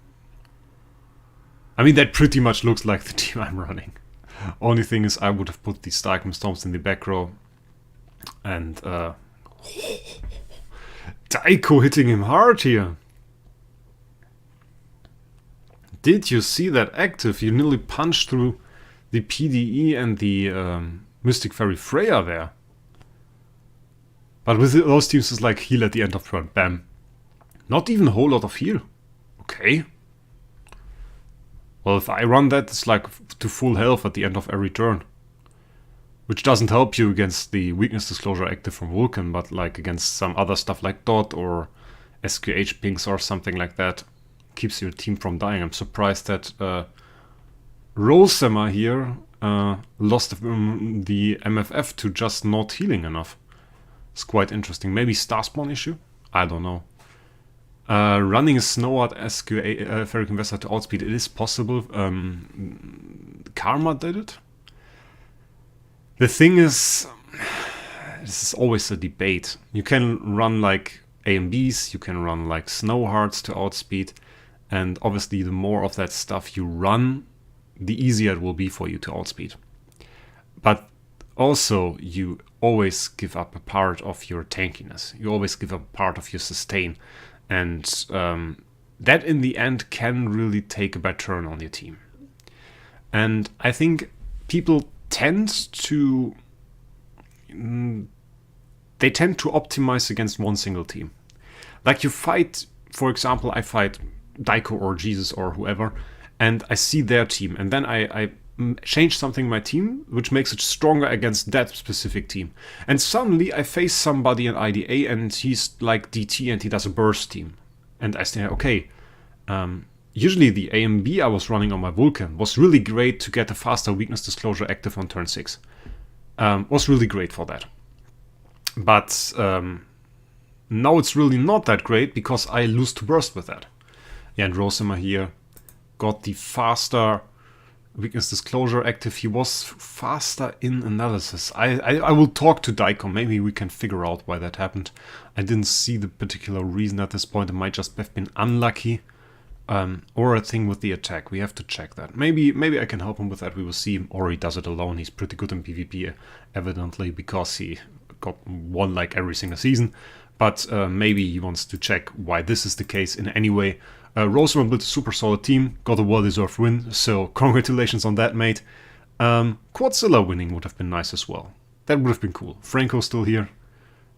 I mean, that pretty much looks like the team I'm running. Only thing is I would have put the Star Alchemist Storms in the back row. And Daiko hitting him hard here. Did you see that active? You nearly punched through the PDE and the Mystic Fairy Freya there. But with those teams, it's like heal at the end of turn. Bam. Not even a whole lot of heal. Okay. Well, if I run that, it's like to full health at the end of every turn. which doesn't help you against the weakness disclosure active from Vulcan, but like against some other stuff like Dot or SQH pings or something like that, keeps your team from dying. I'm surprised that Rosema here lost the MFF to just not healing enough. It's quite interesting. Maybe star spawn issue? I don't know. Running a Snow at SQA Ferric Investor to outspeed, it is possible. Karma did it. The thing is, this is always a debate. You can run like AMBs, you can run like Snow Hearts to outspeed, and obviously the more of that stuff you run, the easier it will be for you to outspeed. But also, you always give up a part of your tankiness. You always give up a part of your sustain. And that in the end can really take a bad turn on your team. And I think people tend to optimize against one single team. Like you fight, for example, I fight Daiko or Jesus or whoever, and I see their team, and then I change something in my team which makes it stronger against that specific team. And suddenly I face somebody in IDA and he's like DT and he does a burst team. And I say, okay, usually the AMB I was running on my Vulcan was really great to get a faster weakness disclosure active on turn 6. Was really great for that. But now it's really not that great because I lose to burst with that. Yeah, and Rosema here got the faster weakness disclosure active. He was faster in analysis. I will talk to Daiko. Maybe we can figure out why that happened. I didn't see the particular reason at this point. It might just have been unlucky. Or a thing with the attack. We have to check that. Maybe I can help him with that. We will see. Or he does it alone. He's pretty good in PvP, evidently, because he got one like every single season. But maybe he wants to check why this is the case in any way. Rosema built a super solid team, got a well-deserved win, so congratulations on that, mate. Quadzilla winning would have been nice as well. That would have been cool. Franco's still here.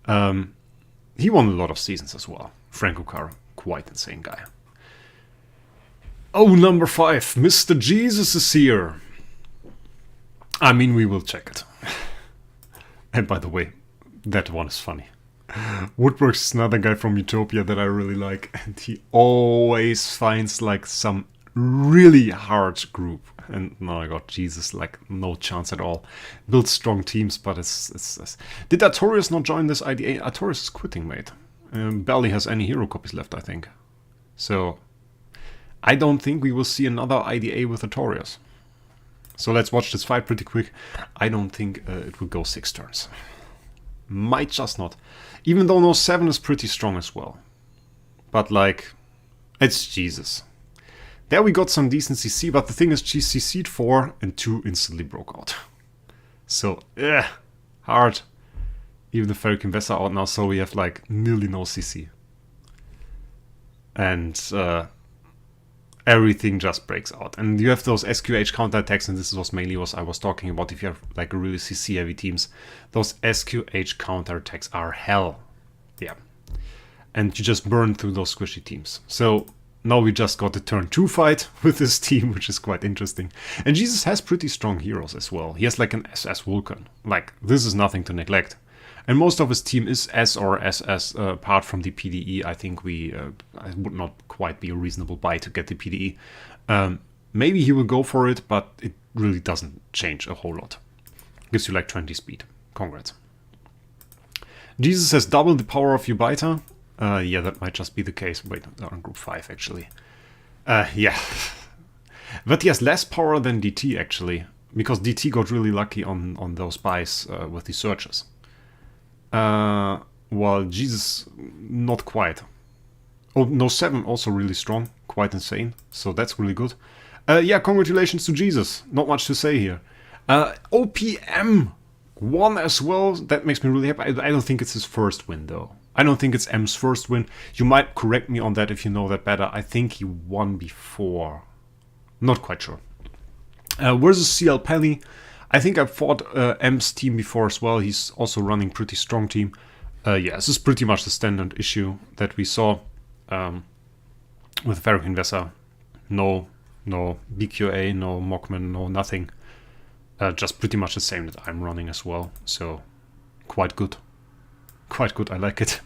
He won a lot of seasons as well. Franco Cara, quite insane guy. Oh, number 5, Mr. Jesus is here. I mean, we will check it. And by the way, that one is funny. Woodworks is another guy from Utopia that I really like, and he always finds like some really hard group. And oh my god, Jesus, like no chance at all. Builds strong teams, but it's... Did Artorias not join this IDA? Artorias is quitting, mate. Barely has any hero copies left, I think. So I don't think we will see another IDA with Artorias. So let's watch this fight pretty quick. I don't think it will go 6 turns. Might just not. Even though no 7 is pretty strong as well. But like, it's Jesus. There we got some decent CC, but the thing is she CC'd 4 and 2 instantly broke out. So, hard. Even the Ferric Investor out now, so we have like nearly no CC. And everything just breaks out. And you have those SQH counterattacks, and this was mainly what I was talking about. If you have like really CC heavy teams, those SQH counterattacks are hell. Yeah. And you just burn through those squishy teams. So now we just got the turn 2 fight with this team, which is quite interesting. And Jesus has pretty strong heroes as well. He has like an SS Vulcan. Like, this is nothing to neglect. And most of his team is S or SS, apart from the PDE. I think I would not quite be a reasonable buy to get the PDE. Maybe he will go for it, but it really doesn't change a whole lot. Gives you like 20 speed. Congrats. Jesus has doubled the power of Ubita. Yeah, that might just be the case. Wait, they're on group 5 actually. Yeah. But he has less power than DT actually. Because DT got really lucky on those buys with the searches. While Jesus, not quite. Oh, no 7 also really strong, quite insane, so that's really good. Yeah, congratulations to Jesus, not much to say here. OPM won as well, that makes me really happy. I don't think it's his first win though. I don't think it's M's first win. You might correct me on that if you know that better. I think he won before. Not quite sure. Versus CL Penny. I think I've fought M's team before as well. He's also running pretty strong team. Yeah, this is pretty much the standard issue that we saw with Ferric Investor. No BQA, no Mockman, no nothing. Just pretty much the same that I'm running as well, so quite good. Quite good, I like it.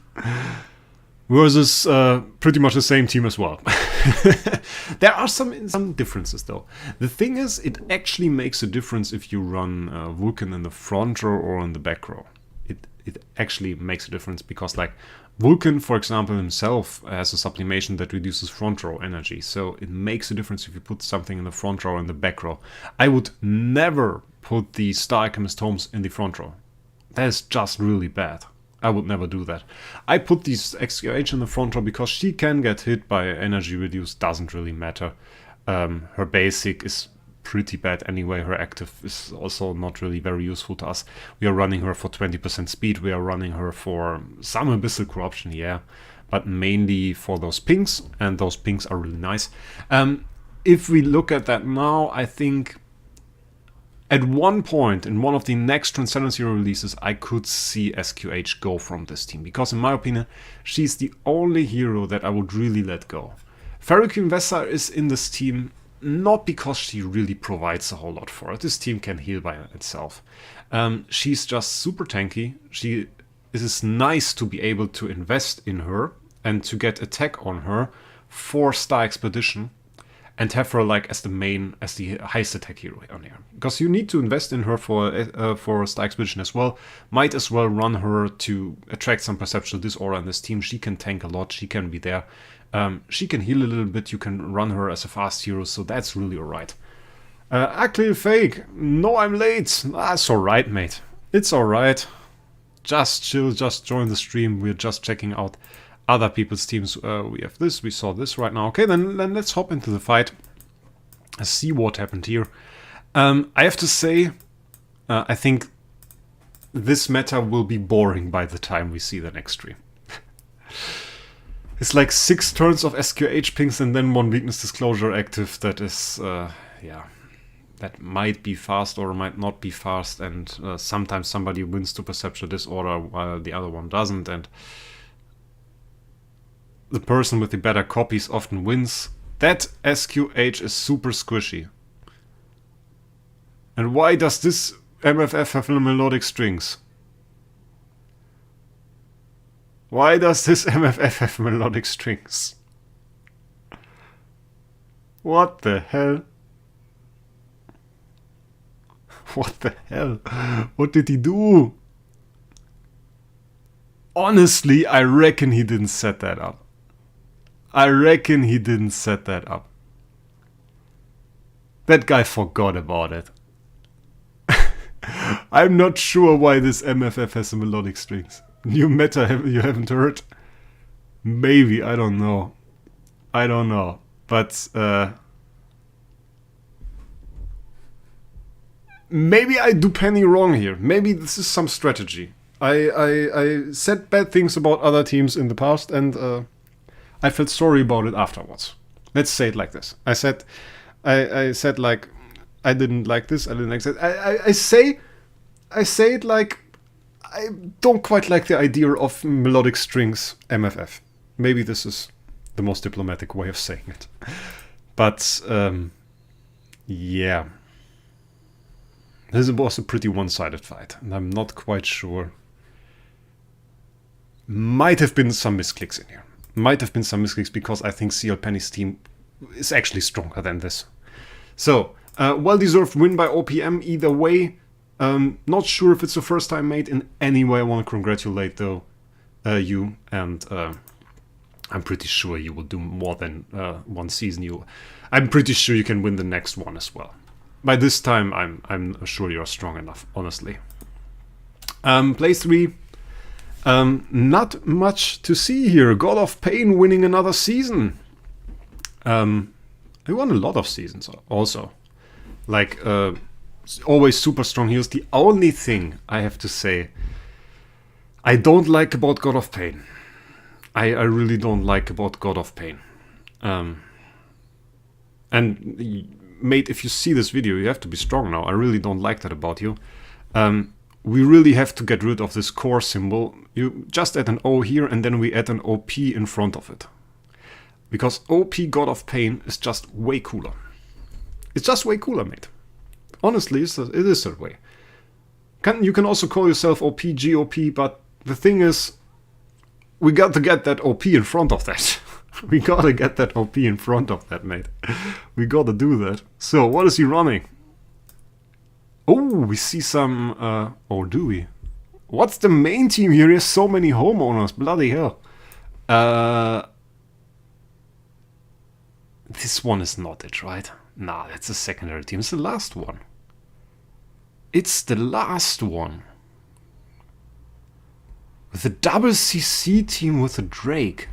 Versus pretty much the same team as well. There are some differences though. The thing is, it actually makes a difference if you run Vulcan in the front row or in the back row. It actually makes a difference because, like, Vulcan, for example, himself has a sublimation that reduces front row energy, so it makes a difference if you put something in the front row and the back row. I would never put the Star Alchemist Homes in the front row. That is just really bad. I would never do that. I put these XQH in the front row because she can get hit by energy reduce, doesn't really matter. Her basic is pretty bad anyway. Her active is also not really very useful to us. We are running her for 20% speed. We are running her for some abyssal corruption, yeah, but mainly for those pings, and those pings are really nice. If we look at that now, I think at one point in one of the next Transcendency releases, I could see SQH go from this team, because in my opinion, she's the only hero that I would really let go. Ferroqueen Vessa is in this team not because she really provides a whole lot for it. This team can heal by itself. She's just super tanky. It is nice to be able to invest in her and to get attack on her for Star Expedition and have her like as the highest attack hero on here. Because you need to invest in her for Star Expedition as well. Might as well run her to attract some perceptual disorder in this team. She can tank a lot. She can be there. She can heal a little bit. You can run her as a fast hero, so that's really alright. Actually fake. No, I'm late. That's alright, mate. It's alright. Just chill, just join the stream. We're just checking out other people's teams. We have this, we saw this right now. Okay, then let's hop into the fight. See what happened here. I have to say, I think this meta will be boring by the time we see the next stream. It's like 6 turns of SQH pings and then 1 weakness disclosure active. That is, yeah, that might be fast or might not be fast, and sometimes somebody wins to perceptual disorder while the other one doesn't, and the person with the better copies often wins. That SQH is super squishy. And why does this MFF have melodic strings? Why does this MFF have melodic strings? What the hell? What the hell? What did he do? Honestly, I reckon he didn't set that up. I reckon he didn't set that up. That guy forgot about it. I'm not sure why this MFF has some melodic strings. New meta you haven't heard? Maybe, I don't know. I don't know. But maybe I do Penny wrong here. Maybe this is some strategy. I said bad things about other teams in the past, and I felt sorry about it afterwards. Let's say it like this. I said like I didn't like this. I didn't like that. I say it like I don't quite like the idea of melodic strings MFF. Maybe this is the most diplomatic way of saying it. But yeah, this was a pretty one-sided fight, and I'm not quite sure. Might have been some misclicks in here. Might have been some misclicks because I think CL Penny's team is actually stronger than this. So, well-deserved win by OPM either way. Not sure if it's the first time made in any way. I want to congratulate though you, and I'm pretty sure you will do more than one season. I'm pretty sure you can win the next one as well. By this time, I'm sure you're strong enough, honestly. Place 3. Not much to see here. God of Pain winning another season. He won a lot of seasons also. Like, always super strong heals. The only thing I have to say I don't like about God of Pain. I really don't like about God of Pain. And mate, if you see this video, you have to be strong now. I really don't like that about you. We really have to get rid of this core symbol. You just add an O here, and then we add an OP in front of it. Because OP God of Pain is just way cooler. It's just way cooler, mate. Honestly, it is that way. You can also call yourself OP, GOP, but the thing is, we got to get that OP in front of that. We gotta get that OP in front of that, mate. We gotta do that. So, what is he running? Oh, we see some... or do we? What's the main team here? There's so many homeowners. Bloody hell. This one is not it, right? Nah, that's a secondary team. It's the last one. It's the last one. With a double CC team with a Drake.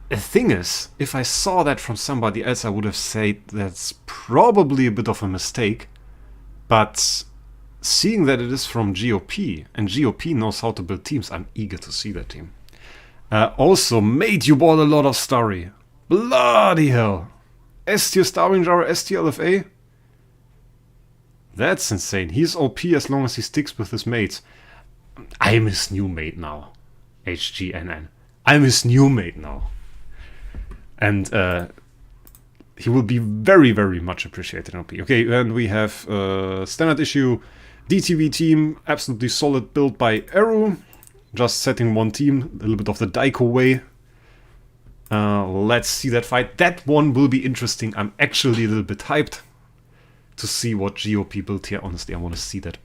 The thing is, if I saw that from somebody else, I would have said that's probably a bit of a mistake. But seeing that it is from GOP, and GOP knows how to build teams, I'm eager to see that team. Also, mate, you bought a lot of Starry. Bloody hell. S-tier Starring Jar, S-tier LFA? That's insane. He's OP as long as he sticks with his mates. I'm his new mate now. HGNN. I'm his new mate now. And he will be very, very much appreciated in OP. Okay, and we have standard issue DTV team. Absolutely solid build by Eru. Just setting one team. A little bit of the Daiko way. Let's see that fight. That one will be interesting. I'm actually a little bit hyped to see what GOP built here. Honestly, I want to see that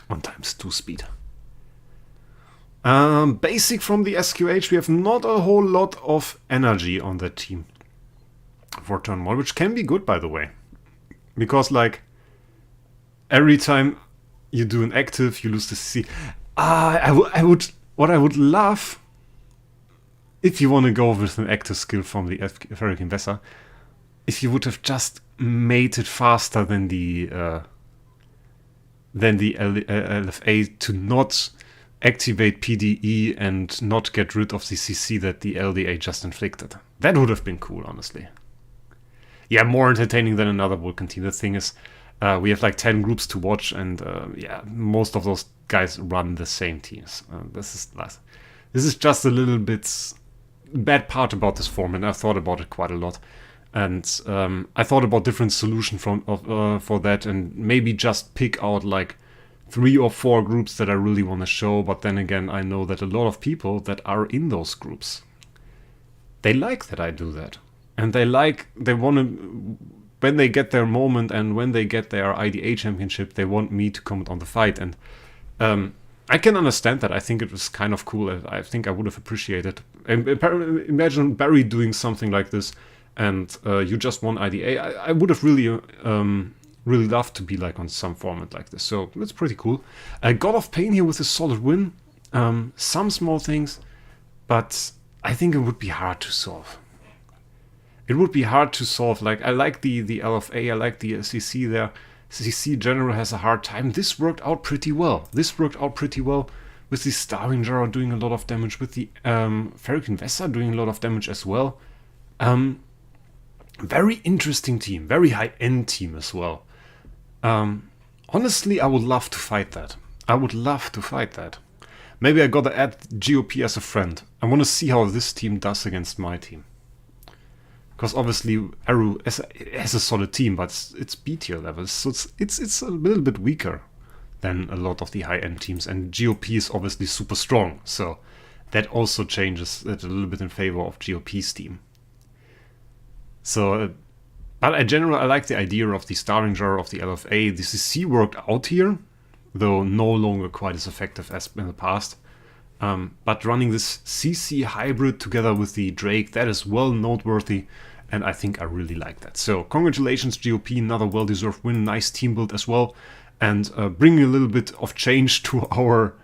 1x2 speed. Basic from the SQH. We have not a whole lot of energy on that team for turn 1, which can be good, by the way. Because, like, every time you do an active, you lose the CC. What I would love, if you want to go with an active skill from the Ferric Investor, if you would have just made it faster than the LFA to not activate PDE and not get rid of the CC that the LDA just inflicted. That would have been cool, honestly. Yeah, more entertaining than another Vulcan team. The thing is, we have like 10 groups to watch, and yeah, most of those guys run the same teams. This is just a little bit bad part about this form, and I thought about it quite a lot. And I thought about different solutions for that, and maybe just pick out like 3 or 4 groups that I really want to show. But then again, I know that a lot of people that are in those groups, they like that I do that, and they want to, when they get their moment and when they get their IDA championship, they want me to comment on the fight. And I can understand that. I think it was kind of cool. I think I would have appreciated. Imagine Barry doing something like this, and you just won IDA. I would have really loved to be like on some format like this. So that's pretty cool. God of Pain here with a solid win. Some small things, but I think it would be hard to solve. It would be hard to solve. Like, I like the LFA, I like the CC there. CC general has a hard time. This worked out pretty well. With the Starring Jar doing a lot of damage, with the Ferric Investor doing a lot of damage as well. Very interesting team, very high-end team as well. Honestly, I would love to fight that. Maybe I gotta add GOP as a friend. I want to see how this team does against my team. Because obviously Eru has a solid team, but it's B-tier levels, so it's a little bit weaker than a lot of the high-end teams. And GOP is obviously super strong, so that also changes it a little bit in favor of GOP's team. So, but in general, I like the idea of the Starring Jar, of the LFA. The CC worked out here, though no longer quite as effective as in the past. But running this CC hybrid together with the Drake, that is well noteworthy, and I think I really like that. So congratulations GOP, another well-deserved win, nice team build as well, and bringing a little bit of change to our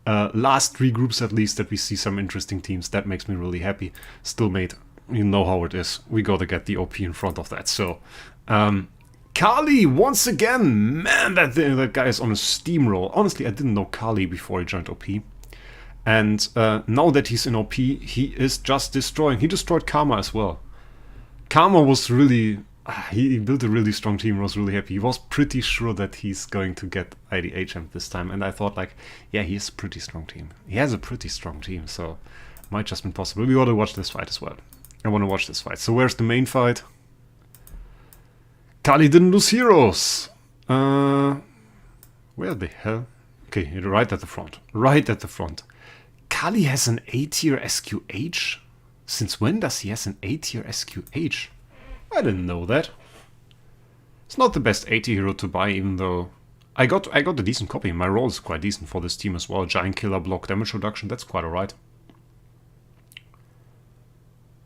last 3 groups at least, that we see some interesting teams. That makes me really happy. Still, mate, you know how it is. We gotta get the OP in front of that. So, Kali, once again, man, that guy is on a steamroll. Honestly, I didn't know Kali before he joined OP. And now that he's in OP, he is just destroying. He destroyed Karma as well. Karma was really... he built a really strong team. I was really happy. He was pretty sure that he's going to get IDA champ this time. And I thought, like, yeah, he has a pretty strong team. He has a pretty strong team, so might just been possible. We ought to watch this fight as well. I want to watch this fight. So where's the main fight? Kali didn't lose heroes. Where the hell? Okay, right at the front. Right at the front. Kali has an A-tier SQH? Since when does he has an A-tier SQH? I didn't know that. It's not the best A-tier hero to buy, even though I got a decent copy. My roll is quite decent for this team as well. Giant killer, block, damage reduction, that's quite alright.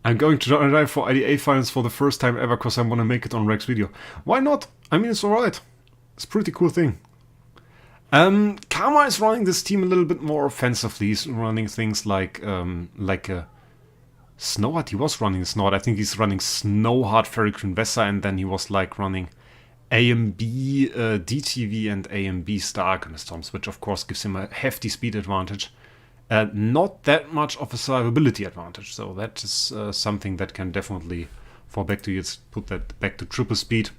I'm going to try for IDA finals for the first time ever because I want to make it on Wraec's video. Why not? I mean, it's alright. It's a pretty cool thing. Karma is running this team a little bit more offensively. He's running things like Snowheart. He was running Snowheart. I think he's running Snowheart, Ferricrine Vessa, and then he was like running AMB, DTV, and AMB Star Alchemist Storms, which of course gives him a hefty speed advantage. Not that much of a survivability advantage, so that is something that can definitely fall back to you. Let's put that back to triple speed,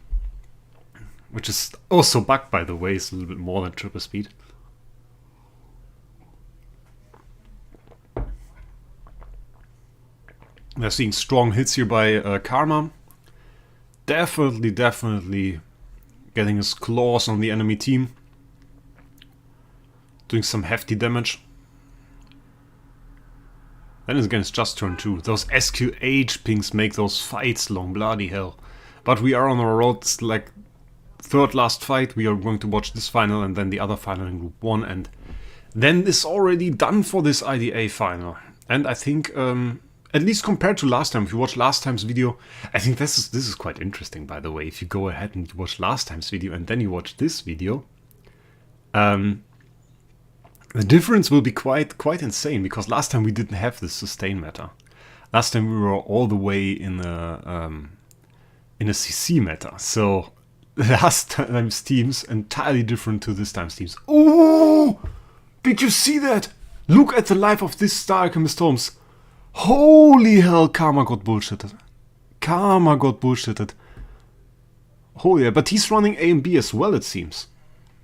which is also bugged, by the way. It's a little bit more than triple speed. We're seeing strong hits here by Karma. Definitely getting his claws on the enemy team. Doing some hefty damage. Then again, it's just turn 2. Those SQH pings make those fights long, bloody hell. But we are on our road, it's like third last fight. We are going to watch this final and then the other final in Group 1. And then it's already done for this IDA final. And I think, at least compared to last time, if you watch last time's video, I think this is quite interesting, by the way. If you go ahead and you watch last time's video and then you watch this video, the difference will be quite insane, because last time we didn't have this sustain meta. Last time we were all the way in a CC meta. So last time's teams entirely different to this time's teams. Oh, did you see that? Look at the life of this Star Alchemist Storms. Holy hell, Karma got bullshitted. Karma got bullshitted. Oh yeah, but he's running A and B as well, it seems.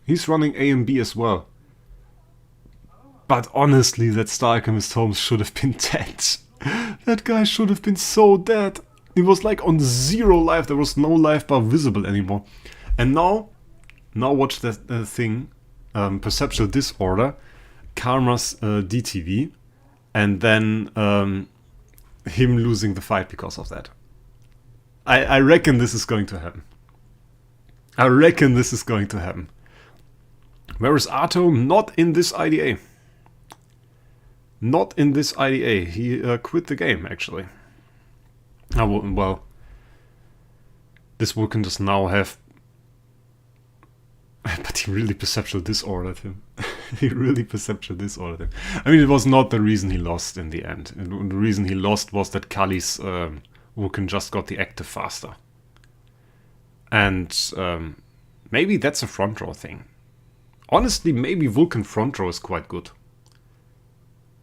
He's running A and B as well. But honestly, that Star Alchemist Holmes should have been dead. That guy should have been so dead. He was like on 0 life. There was no life bar visible anymore. And now watch that thing. Perceptual Disorder. Karma's DTV. And then him losing the fight because of that. I reckon this is going to happen. I reckon this is going to happen. Where is Arto? Not in this IDA. Not in this IDA. He quit the game, actually. Oh, well, this Vulcan does now have... But he really perceptual disordered him. He really perceptual disordered him. I mean, it was not the reason he lost in the end. The reason he lost was that Kali's Vulcan just got the active faster. And maybe that's a front row thing. Honestly, maybe Vulcan front row is quite good.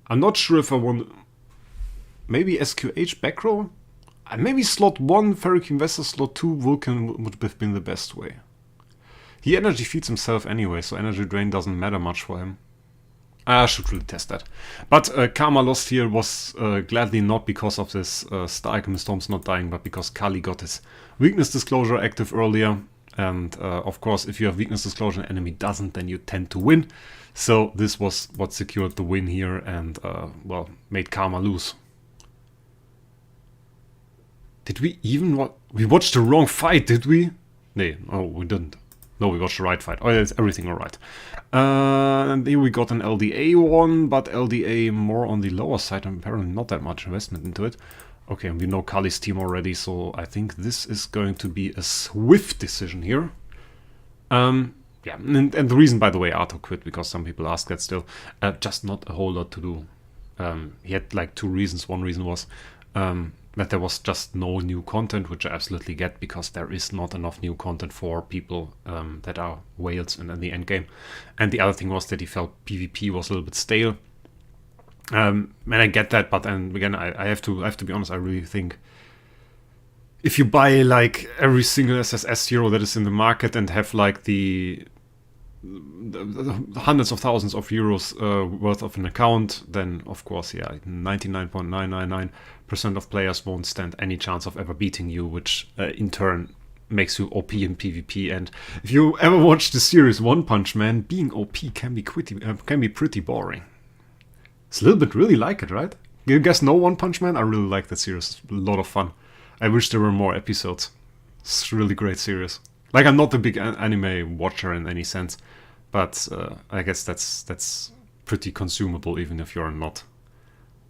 I'm not sure if I want... Maybe SQH back row? Maybe slot 1 Ferricrine Vessel, slot 2 Vulcan would have been the best way. He energy feeds himself anyway, so energy drain doesn't matter much for him. I should really test that. But Karma lost here was gladly not because of this Star Alchemist Storms not dying, but because Kali got his weakness disclosure active earlier. And of course, if you have weakness disclosure and enemy doesn't, then you tend to win. So this was what secured the win here and, well, made Karma lose. Did we even we watched the wrong fight, did we? No, we didn't. No, we watched the right fight. Oh, yeah, it's everything alright. And here we got an LDA one, but LDA more on the lower side, and apparently not that much investment into it. Okay, and we know Kali's team already, so I think this is going to be a swift decision here. Yeah, and the reason, by the way, Arto quit, because some people ask that still, just not a whole lot to do. He had like 2 reasons. One reason was that there was just no new content, which I absolutely get, because there is not enough new content for people that are whales in the end game. And the other thing was that he felt PvP was a little bit stale. And I get that, but then again, I have to be honest. I really think if you buy like every single SSS hero that is in the market and have like the hundreds of thousands of euros worth of an account, then of course, yeah, 99.999% of players won't stand any chance of ever beating you, which in turn makes you OP in PvP. And if you ever watch the series One Punch Man, being OP can be pretty boring. It's a little bit really like it, right? You guys know One Punch Man? I really like that series. It's a lot of fun. I wish there were more episodes. It's a really great series. Like, I'm not a big anime watcher in any sense, but I guess that's pretty consumable even if you're not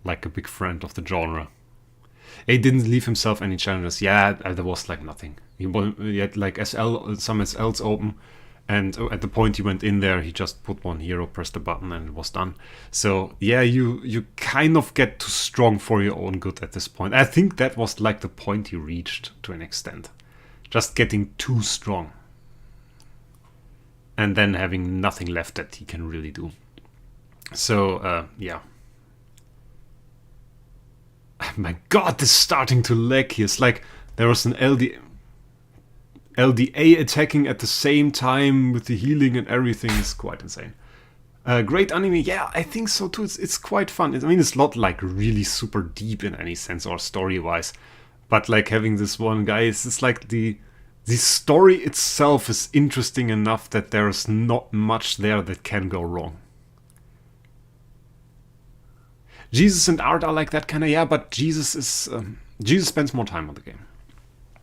like a big friend of the genre. He didn't leave himself any challenges. Yeah, there was like nothing. He had like some SLs open, and at the point he went in there, he just put one hero, pressed the button, and it was done. So yeah, you kind of get too strong for your own good at this point. I think that was like the point he reached to an extent. Just getting too strong. And then having nothing left that he can really do. So, yeah. My god, this is starting to lag here. It's like there was an LDA attacking at the same time with the healing and everything. Is quite insane. Great anime, yeah, I think so too. It's quite fun. I mean, it's not like really super deep in any sense or story-wise. But like having this one guy, it's like the story itself is interesting enough that there's not much there that can go wrong. Jesus and art are like that kind of, yeah, but Jesus spends more time on the game.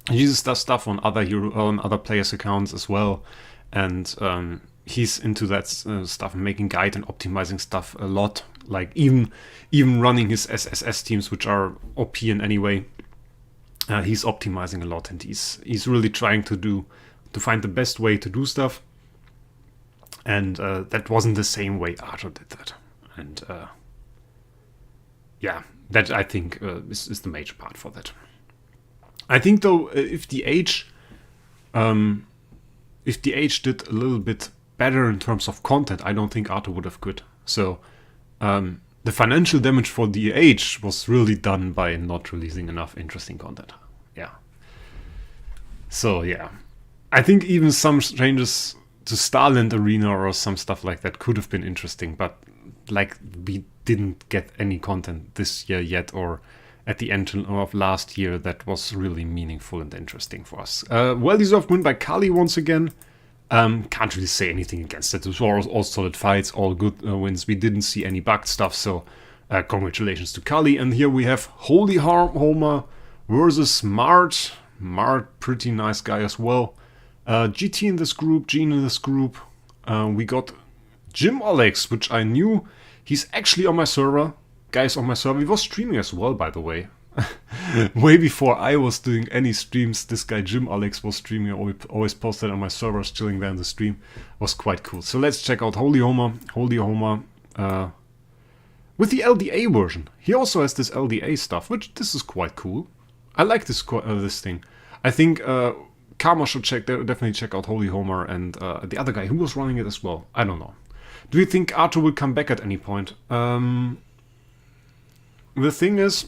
Jesus does stuff on other players' accounts as well, and he's into that stuff, making guide and optimizing stuff a lot. Like even running his SSS teams, which are OP in any way. He's optimizing a lot, and he's really trying to find the best way to do stuff. And that wasn't the same way Arthur did that. And yeah, that I think is the major part for that. I think though, if the age did a little bit better in terms of content, I don't think Arthur would have quit. So the financial damage for the age was really done by not releasing enough interesting content. Yeah. So yeah, I think even some changes to Starland Arena or some stuff like that could have been interesting, but like we didn't get any content this year yet, or at the end of last year that was really meaningful and interesting for us. Well-deserved win by Kali once again. Can't really say anything against it. It was all solid fights, all good wins. We didn't see any bugged stuff, so congratulations to Kali. And here we have Holy Homer versus Mart. Mart, pretty nice guy as well. GT in this group, Gene in this group. We got Jim Alex, which I knew. He's actually on my server. Guys on my server. He was streaming as well, by the way. Way before I was doing any streams, this guy Jim Alex was streaming. I always posted on my servers, chilling there in the stream. Was quite cool. So let's check out Holy Homer. Holy Homer with the LDA version. He also has this LDA stuff, which this is quite cool. I like this thing. I think Karma should definitely check out Holy Homer and the other guy who was running it as well. I don't know. Do you think Arthur will come back at any point? The thing is,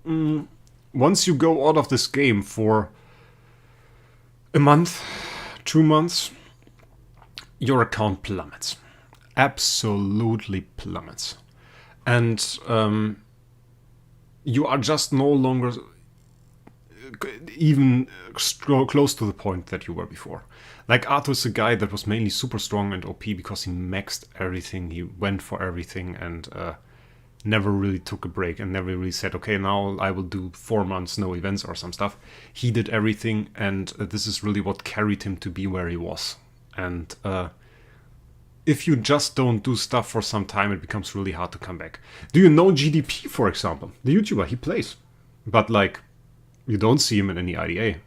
once you go out of this game for a month, 2 months, your account plummets. Absolutely plummets. And you are just no longer even close to the point that you were before. Like, Arthur's a guy that was mainly super strong and OP because he maxed everything, he went for everything, and never really took a break and never really said, okay, now I will do 4 months no events or some stuff. He did everything, and this is really what carried him to be where he was. And if you just don't do stuff for some time, it becomes really hard to come back. Do you know GDP, for example? The YouTuber, he plays. But like, you don't see him in any IDA.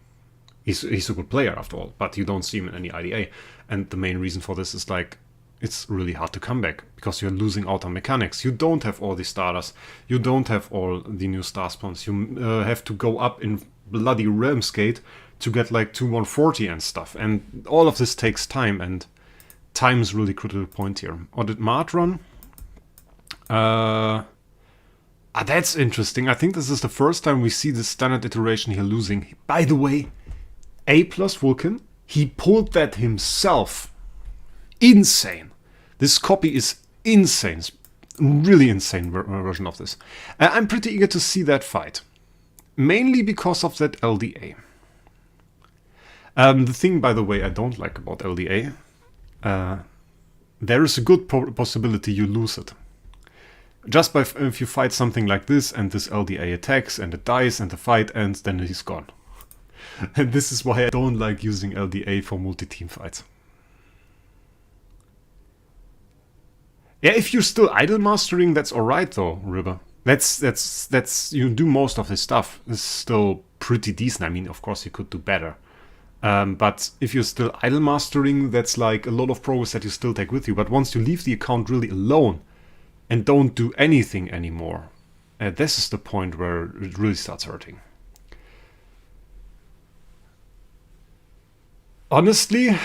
He's a good player after all, but you don't see him in any IDA. And the main reason for this is like, it's really hard to come back because you're losing out on mechanics. You don't have all the starters. You don't have all the new star spawns. You have to go up in bloody Realmsgate to get like to 140 and stuff. And all of this takes time, and time is really critical point here. Or did Mart run? That's interesting. I think this is the first time we see the standard iteration here losing. By the way, A+ Vulcan, he pulled that himself. Insane. This copy is insane. Really insane version of this. I'm pretty eager to see that fight. Mainly because of that LDA. The thing, by the way, I don't like about LDA, there is a good possibility you lose it. Just by if you fight something like this and this LDA attacks and it dies and the fight ends, then he's gone. And this is why I don't like using LDA for multi-team fights. Yeah, if you're still idle mastering, that's alright though, River. That's you do most of this stuff. It's still pretty decent. I mean, of course you could do better. But if you're still idle mastering, that's like a lot of progress that you still take with you. But once you leave the account really alone and don't do anything anymore, this is the point where it really starts hurting. Honestly,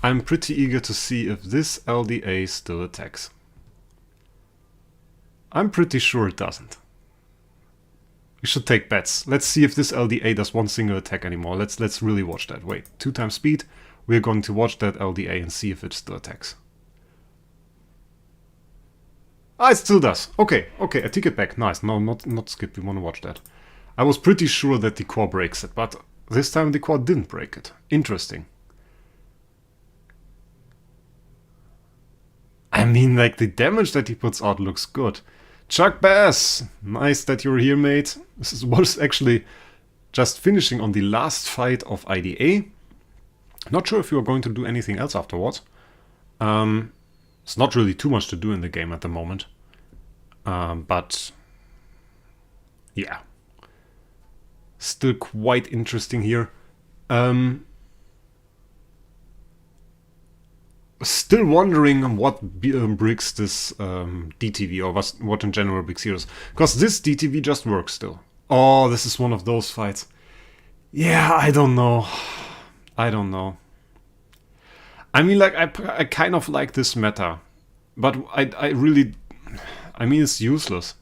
I'm pretty eager to see if this LDA still attacks. I'm pretty sure it doesn't. We should take bets. Let's see if this LDA does one single attack anymore. Let's really watch that. Wait, 2 times speed. We're going to watch that LDA and see if it still attacks. Ah, it still does. Okay, I take it back. Nice. No, not skip. We want to watch that. I was pretty sure that the core breaks it, but this time the core didn't break it. Interesting. I mean, like, the damage that he puts out looks good. Chuck Bass! Nice that you're here, mate. This was actually just finishing on the last fight of IDA. Not sure if you are going to do anything else afterwards. It's not really too much to do in the game at the moment. But yeah. Still quite interesting here. Still wondering what brings this DTV, or what in general brings heroes. Because this DTV just works still. Oh, this is one of those fights. Yeah, I don't know. I mean, like, I kind of like this meta. But I really... I mean, it's useless.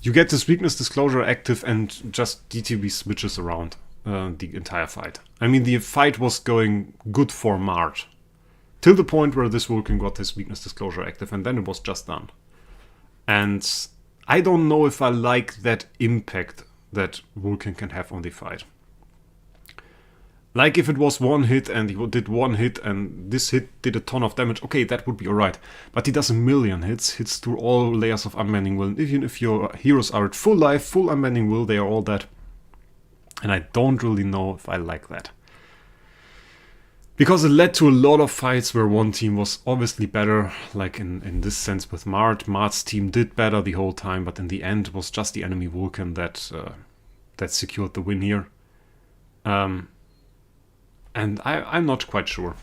You get this weakness disclosure active and just DTV switches around the entire fight. I mean, the fight was going good for March. Till the point where this Vulcan got his weakness disclosure active, and then it was just done. And I don't know if I like that impact that Vulcan can have on the fight. Like if it was one hit and he did one hit and this hit did a ton of damage, okay, that would be alright. But he does a million hits through all layers of unbending will. Even if your heroes are at full life, full unbending will, they are all dead. And I don't really know if I like that. Because it led to a lot of fights where one team was obviously better, like in this sense with Mart. Mart's team did better the whole time, but in the end it was just the enemy Vulcan that secured the win here. And I'm not quite sure.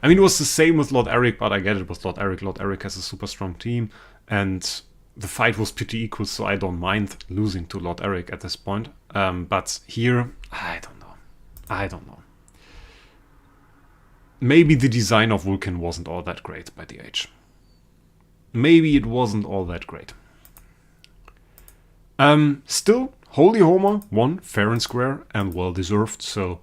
I mean, it was the same with Lord Eric, but I get it with Lord Eric. Lord Eric has a super strong team, and the fight was pretty equal, so I don't mind losing to Lord Eric at this point. But here, I don't know. Maybe the design of Vulcan wasn't all that great by the age. Maybe it wasn't all that great. Still, Holy Homer won fair and square and well deserved, so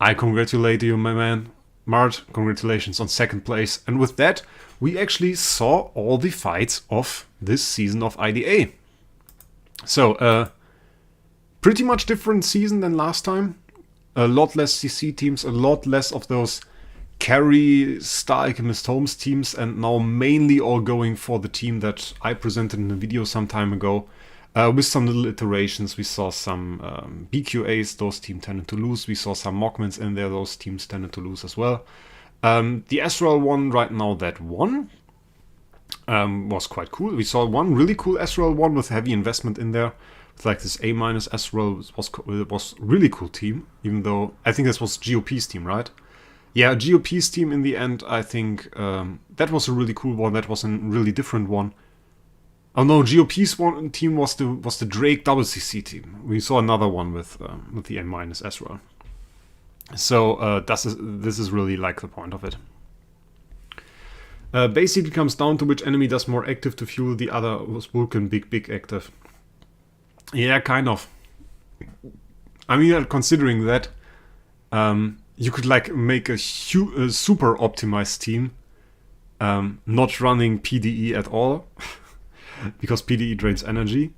I congratulate you, my man. Mart, congratulations on second place. And with that, we actually saw all the fights of this season of IDA. So, pretty much different season than last time. A lot less CC teams, a lot less of those carry Star Alchemist Holmes teams, and now mainly all going for the team that I presented in a video some time ago. With some little iterations, we saw some BQAs, those teams tended to lose. We saw some Mockmans in there, those teams tended to lose as well. The Ezreal one right now that won was quite cool. We saw one really cool Ezreal one with heavy investment in there. With like this A- Ezreal was really cool team, even though I think this was GOP's team, right? Yeah, GOP's team in the end, I think that was a really cool one. That was a really different one. Oh no, GOP's team was the Drake WCC team. We saw another one with the A- Ezreal. So this is really like the point of it. Basically comes down to which enemy does more active to fuel the other. Was Vulcan big active? Yeah, kind of. I mean, considering that, you could like make a super optimized team, not running PDE at all, because PDE drains energy,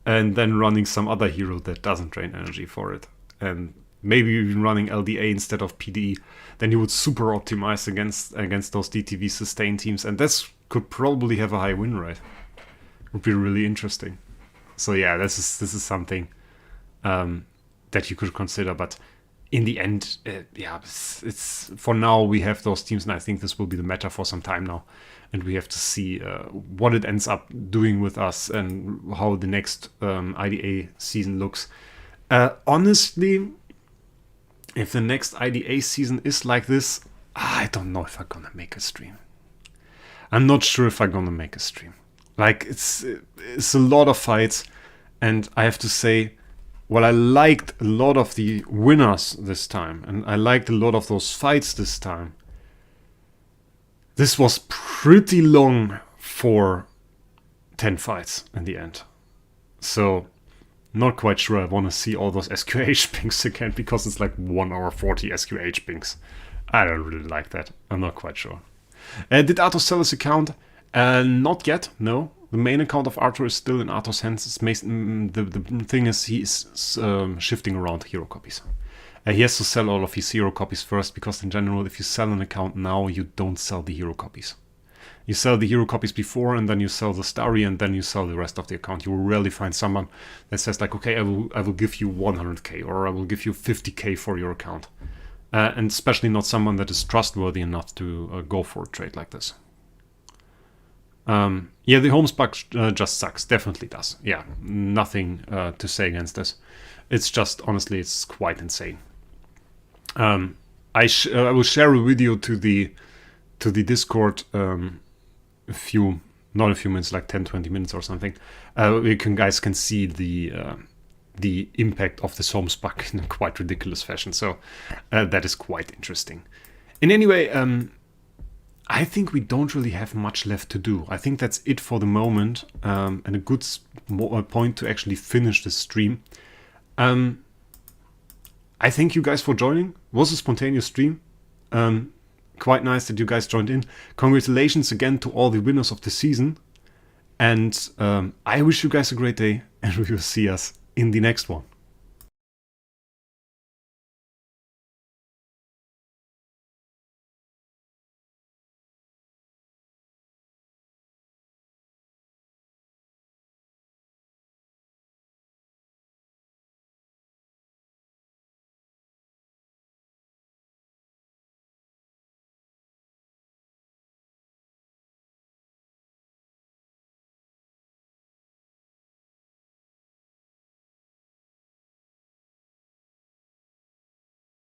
and then running some other hero that doesn't drain energy for it. And maybe even running LDA instead of PDE, then you would super optimize against those DTV sustain teams, and this could probably have a high win rate. Would be really interesting. So yeah, this is something that you could consider, but in the end, it's for now we have those teams, and I think this will be the meta for some time now, and we have to see what it ends up doing with us and how the next IDA season looks. Honestly, if the next IDA season is like this, I don't know if I'm gonna make a stream. I'm not sure if I'm gonna make a stream. Like, it's a lot of fights, and I have to say, well, I liked a lot of the winners this time, and I liked a lot of those fights this time. This was pretty long for 10 fights in the end. So, not quite sure I want to see all those SQH pings again, because it's like 1 hour 40 SQH pings. I don't really like that. I'm not quite sure. Did Arthur sell his account? Not yet, no. The main account of Arthur is still in Arthur's hands. The thing is, he is shifting around hero copies. He has to sell all of his hero copies first, because in general, if you sell an account now, you don't sell the hero copies. You sell the hero copies before, and then you sell the starry, and then you sell the rest of the account. You will rarely find someone that says like, okay, I will give you 100k, or I will give you 50k for your account. And especially not someone that is trustworthy enough to go for a trade like this. Yeah, the homes bug just sucks. Definitely does. Yeah, nothing to say against this. It's just, honestly, it's quite insane. I will share a video to the Discord not a few minutes, like 10-20 minutes or something. You guys can see the impact of this homes bug in a quite ridiculous fashion. So that is quite interesting. In any way, I think we don't really have much left to do. I think that's it for the moment, and a good point to actually finish this stream. I thank you guys for joining. It was a spontaneous stream. Quite nice that you guys joined in. Congratulations again to all the winners of the season. And I wish you guys a great day, and we will see us in the next one.